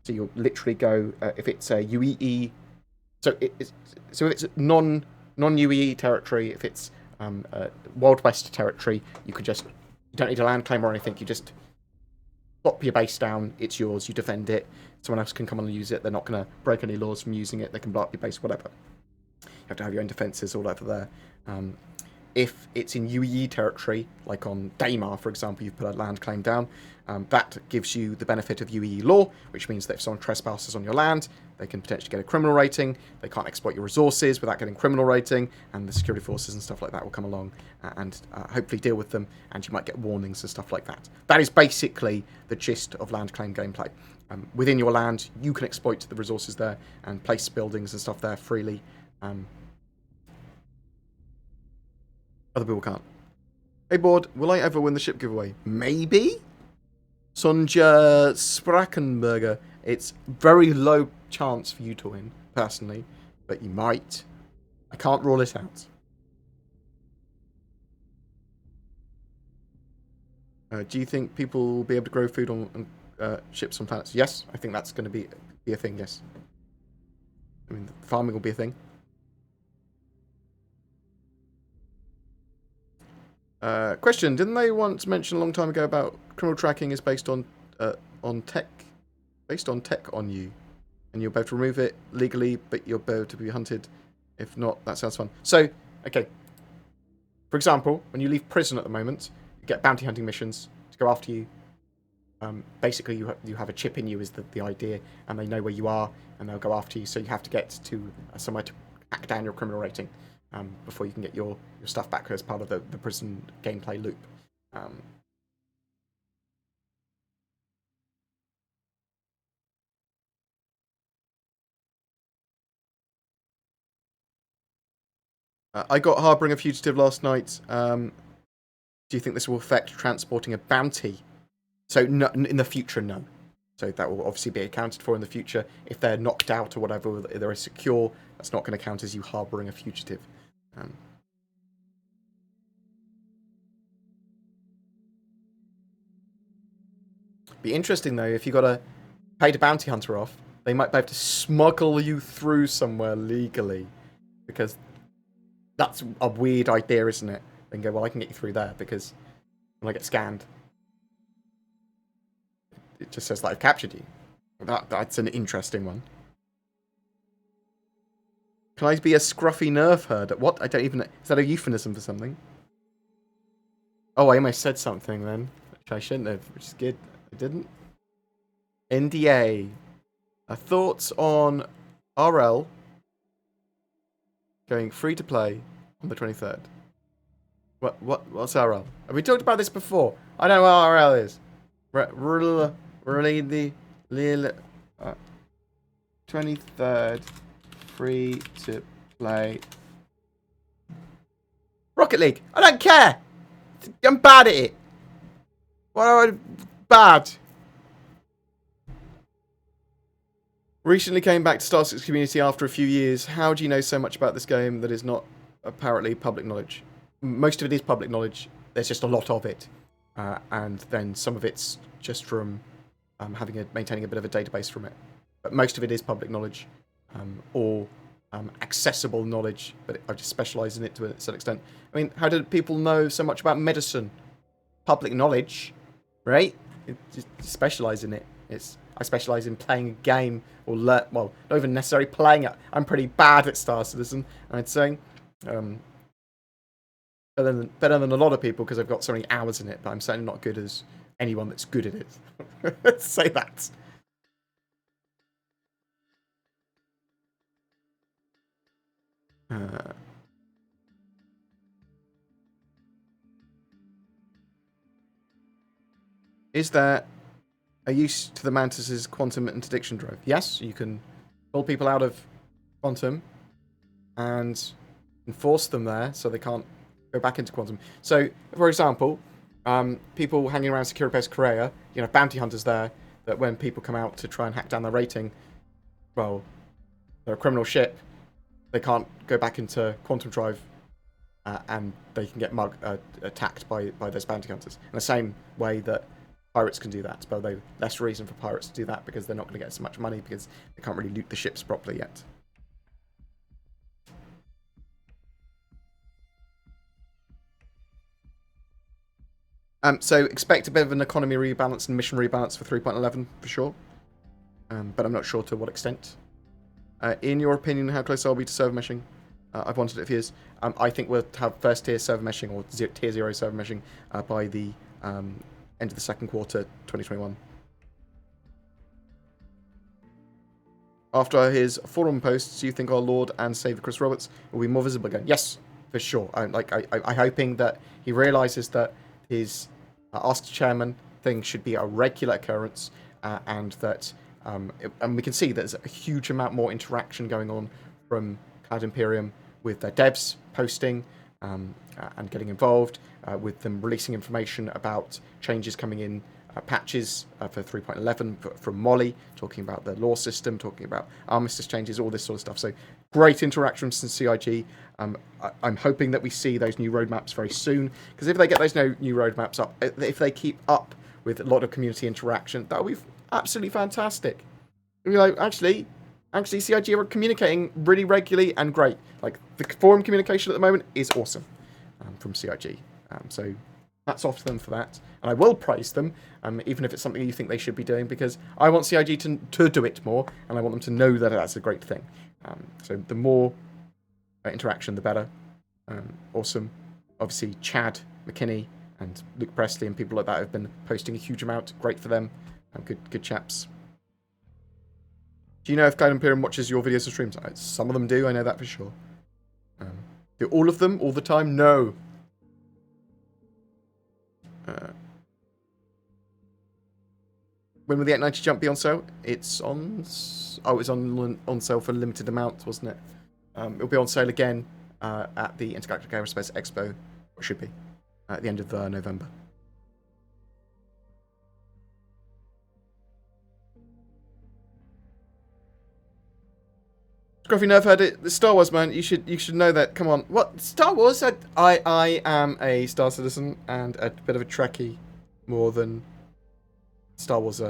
So you'll literally go if it's a UEE, so it's non-UEE territory. If it's Wild West territory, you don't need a land claim or anything. You just plop your base down. It's yours. You defend it. Someone else can come and use it. They're not going to break any laws from using it. They can blow up your base, whatever. You have to have your own defences all over there. If it's in UEE territory, like on Daymar, for example, you've put a land claim down, that gives you the benefit of UEE law, which means that if someone trespasses on your land, they can potentially get a criminal rating. They can't exploit your resources without getting criminal rating, and the security forces and stuff like that will come along and hopefully deal with them, and you might get warnings and stuff like that. That is basically the gist of land claim gameplay. Within your land, you can exploit the resources there and place buildings and stuff there freely. Other people can't. Hey, Board, will I ever win the ship giveaway? Maybe? Sonja Sprackenberger. It's very low chance for you to win, personally. But you might. I can't rule it out. Do you think people will be able to grow food on ships on planets? Yes, I think that's going to be a thing, yes. I mean, farming will be a thing. Question: didn't they once mention a long time ago about criminal tracking is based on tech on you, and you'll be able to remove it legally, but you'll be able to be hunted. If not, that sounds fun. So, okay. For example, when you leave prison at the moment, you get bounty hunting missions to go after you. Basically, you have a chip in you is the idea, and they know where you are, and they'll go after you. So you have to get to somewhere to hack down your criminal rating. Before you can get your stuff back as part of the prison gameplay loop. I got Harbouring a Fugitive last night. Do you think this will affect transporting a bounty? So no, in the future, no. So that will obviously be accounted for in the future. If they're knocked out or whatever, they're secure, that's not going to count as you harbouring a fugitive. Be interesting though if you got a paid a bounty hunter off, they might be able to smuggle you through somewhere legally, because that's a weird idea, isn't it? Then go, well, I can get you through there because when I get scanned. It just says that I've captured you. That's an interesting one. Can I be a scruffy nerf herder? What? I don't even know. Is that a euphemism for something? Oh, I almost said something then, which I shouldn't have, which is good. I didn't. NDA. Thoughts on RL going free to play on the 23rd. What's RL? Have we talked about this before? I don't know what RL is. Really the 23rd free to play. Rocket League. I don't care. I'm bad at it. Why am I bad? Recently came back to Star Citizen community after a few years. How do you know so much about this game that is not apparently public knowledge? Most of it is public knowledge. There's just a lot of it. And then some of it's just from maintaining a bit of a database from it. But most of it is public knowledge. Or accessible knowledge, but I just specialise in it to a certain extent. I mean, how do people know so much about medicine? Public knowledge, right? Just specialise in it. I specialise in playing a game, or not even necessarily playing it. I'm pretty bad at Star Citizen, I'd say. Better than a lot of people because I've got so many hours in it, but I'm certainly not good as anyone that's good at it. Let's say that. Is there a use to the Mantis's quantum interdiction drive? Yes, you can pull people out of quantum and enforce them there so they can't go back into quantum. So, for example, people hanging around Security Base Korea, bounty hunters there, that when people come out to try and hack down their rating, well, they're a criminal ship, they can't go back into quantum drive, and they can get attacked by those bounty hunters. In the same way that pirates can do that, but there's less reason for pirates to do that because they're not going to get so much money because they can't really loot the ships properly yet. So expect a bit of an economy rebalance and mission rebalance for 3.11 for sure, but I'm not sure to what extent. In your opinion, how close are we to server meshing? I've wanted it for years. I think we'll have first tier server meshing or tier 0 server meshing by the end of the second quarter 2021. After his forum posts, do you think our Lord and Savior Chris Roberts will be more visible again? Yes, for sure. I'm hoping that he realises that his Ask Chairman thing should be a regular occurrence, and that and we can see there's a huge amount more interaction going on from Cloud Imperium with their devs posting and getting involved, with them releasing information about changes coming in, patches for 3.11 from Molly, talking about the law system, talking about armistice changes, all this sort of stuff. So great interaction from CIG. I'm hoping that we see those new roadmaps very soon, because if they get those new roadmaps up, if they keep up with a lot of community interaction, that would be absolutely fantastic. Actually, CIG are communicating really regularly and great. Like, the forum communication at the moment is awesome from CIG. So hats off to them for that. And I will praise them, even if it's something you think they should be doing, because I want CIG to do it more, and I want them to know that that's a great thing. So the more interaction, the better. Awesome. Obviously, Chad McKinney and Luke Presley and people like that have been posting a huge amount. Great for them. Good chaps. Do you know if Cloud Imperium watches your videos or streams? Some of them do, I know that for sure. Do all of them all the time? No. When will the 890 jump be on sale? It's on... Oh, it's on sale for a limited amount, wasn't it? It'll be on sale again at the Intergalactic Aerospace Expo. Or should be. At the end of November. Scruffy Nerve heard it. The Star Wars, man. You should know that. Come on. What? Star Wars? I am a Star Citizen and a bit of a Trekkie more than Star Wars.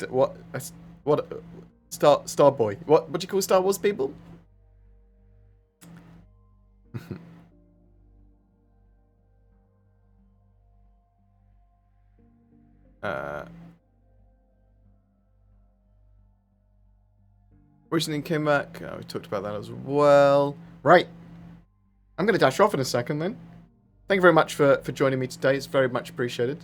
What? Star Boy. What do you call Star Wars people? Recently came back. We talked about that as well. Right. I'm going to dash off in a second then. Thank you very much for joining me today. It's very much appreciated.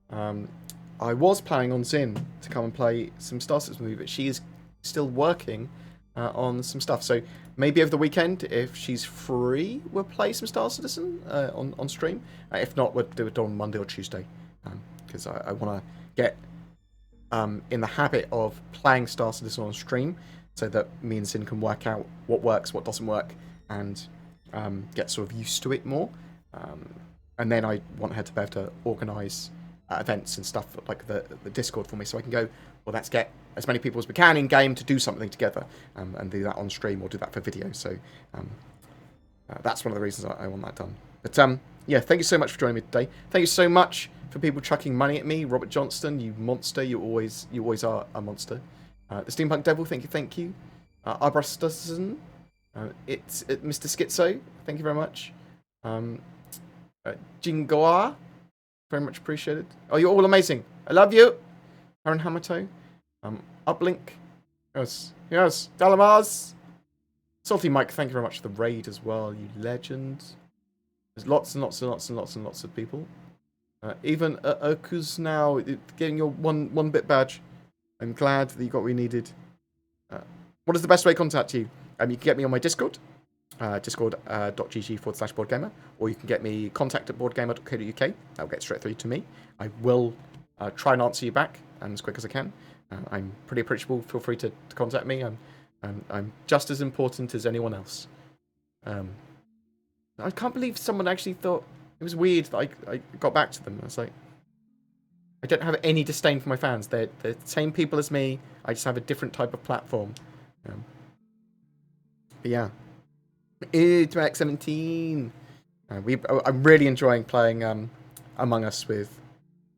I was planning on Zin to come and play some Star Citizen with me, but she is still working on some stuff. So maybe over the weekend, if she's free, we'll play some Star Citizen on stream. If not, we'll do it on Monday or Tuesday. Because I want to get in the habit of playing Star Citizen on stream so that me and Zin can work out what works, what doesn't work, and get sort of used to it more. And then I want her to be able to organise events and stuff like the Discord for me, so I can go, well, let's get as many people as we can in game to do something together, and do that on stream or do that for video. So that's one of the reasons I want that done. But yeah, thank you so much for joining me today. Thank you so much for people chucking money at me. Robert Johnston, you monster, you always are a monster. The Steampunk Devil, thank you. Arbrastusson, it's Mr. Schizo, thank you very much. Jingoa, very much appreciated. Oh, you're all amazing. I love you. Aaron Hamato. Uplink. Yes. Dalamars. Salty Mike, thank you very much for the raid as well, you legend. There's lots and lots and lots and lots and lots of people. Even Okus now getting your one bit badge. I'm glad that you got what you needed. What is the best way to contact you? You can get me on my Discord. discord.gg/BoredGamer, or you can get me contact@boredgamer.co.uk. That'll get straight through to me. I will try and answer you back as quick as I can. I'm pretty approachable. Feel free to contact me. I'm just as important as anyone else. I can't believe someone actually thought it was weird that I got back to them. I was like, I don't have any disdain for my fans. They're the same people as me. I just have a different type of platform. But yeah. It's Max 17. I'm really enjoying playing Among Us with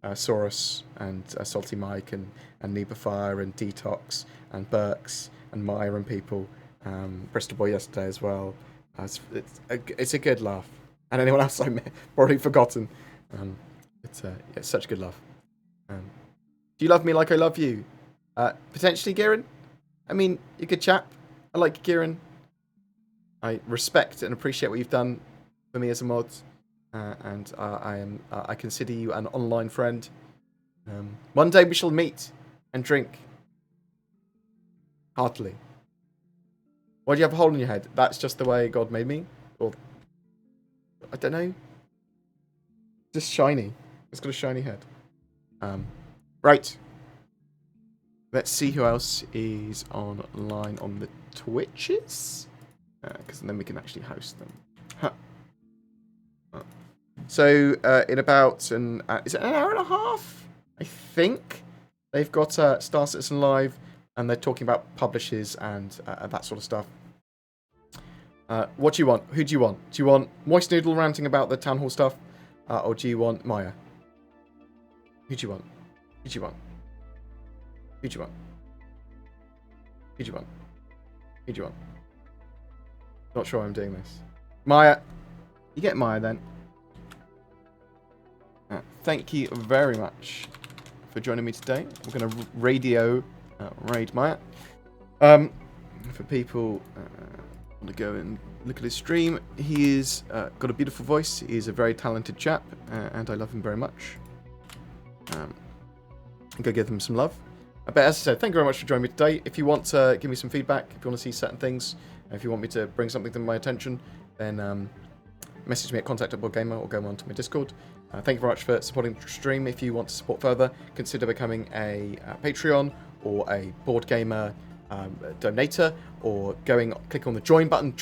Saurus and Salty Mike and Nebafire and Detox and Burks and Maya and people. Bristol Boy yesterday as well. It's a good laugh. And anyone else I've already forgotten. It's such a good laugh. Do you love me like I love you? Potentially, Kieran. I mean, you're a good chap. I like Kieran. I respect and appreciate what you've done for me as a mod, and I consider you an online friend. One day we shall meet and drink heartily. Why do you have a hole in your head? That's just the way God made me, or I don't know. Just shiny. It's got a shiny head. Right. Let's see who else is online on the Twitches. Because then we can actually host them. So, in about is it an hour and a half? I think they've got Star Citizen Live, and they're talking about publishers and that sort of stuff. What do you want? Who do you want? Do you want Moist Noodle ranting about the Town Hall stuff, or do you want Maya? Who do you want? Who do you want? Who do you want? Who do you want? Who do you want? Not sure I'm doing this. Maya. You get Maya then. Thank you very much for joining me today. I'm going to raid Maya. For people want to go and look at his stream, he is got a beautiful voice. He's a very talented chap, and I love him very much. Go give him some love. But as I said, thank you very much for joining me today. If you want to give me some feedback, if you want to see certain things, if you want me to bring something to my attention, then message me at contact@BoredGamer or go on to my Discord. Thank you very much for supporting the stream. If you want to support further, consider becoming a Patreon or a BoredGamer donator, or click on the join button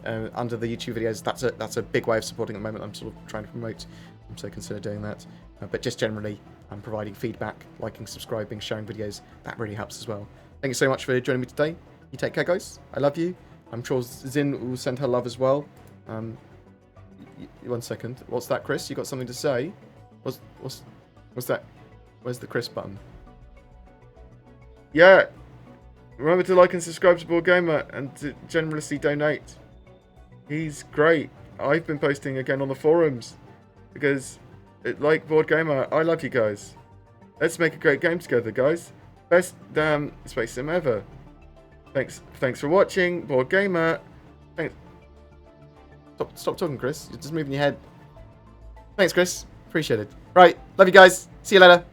under the YouTube videos. That's a big way of supporting at the moment. I'm sort of trying to promote, so consider doing that. But just generally, providing feedback, liking, subscribing, sharing videos, that really helps as well. Thank you so much for joining me today. You take care, guys. I love you. I'm sure Zin will send her love as well. 1 second. What's that, Chris? You got something to say? What's that? Where's the Chris button? Yeah. Remember to like and subscribe to BoredGamer and to generously donate. He's great. I've been posting again on the forums because, like BoredGamer, I love you guys. Let's make a great game together, guys. Best damn space sim ever. Thanks for watching, BoredGamer. Thanks. Stop talking, Chris. You're just moving your head. Thanks, Chris. Appreciate it. Right, love you guys. See you later.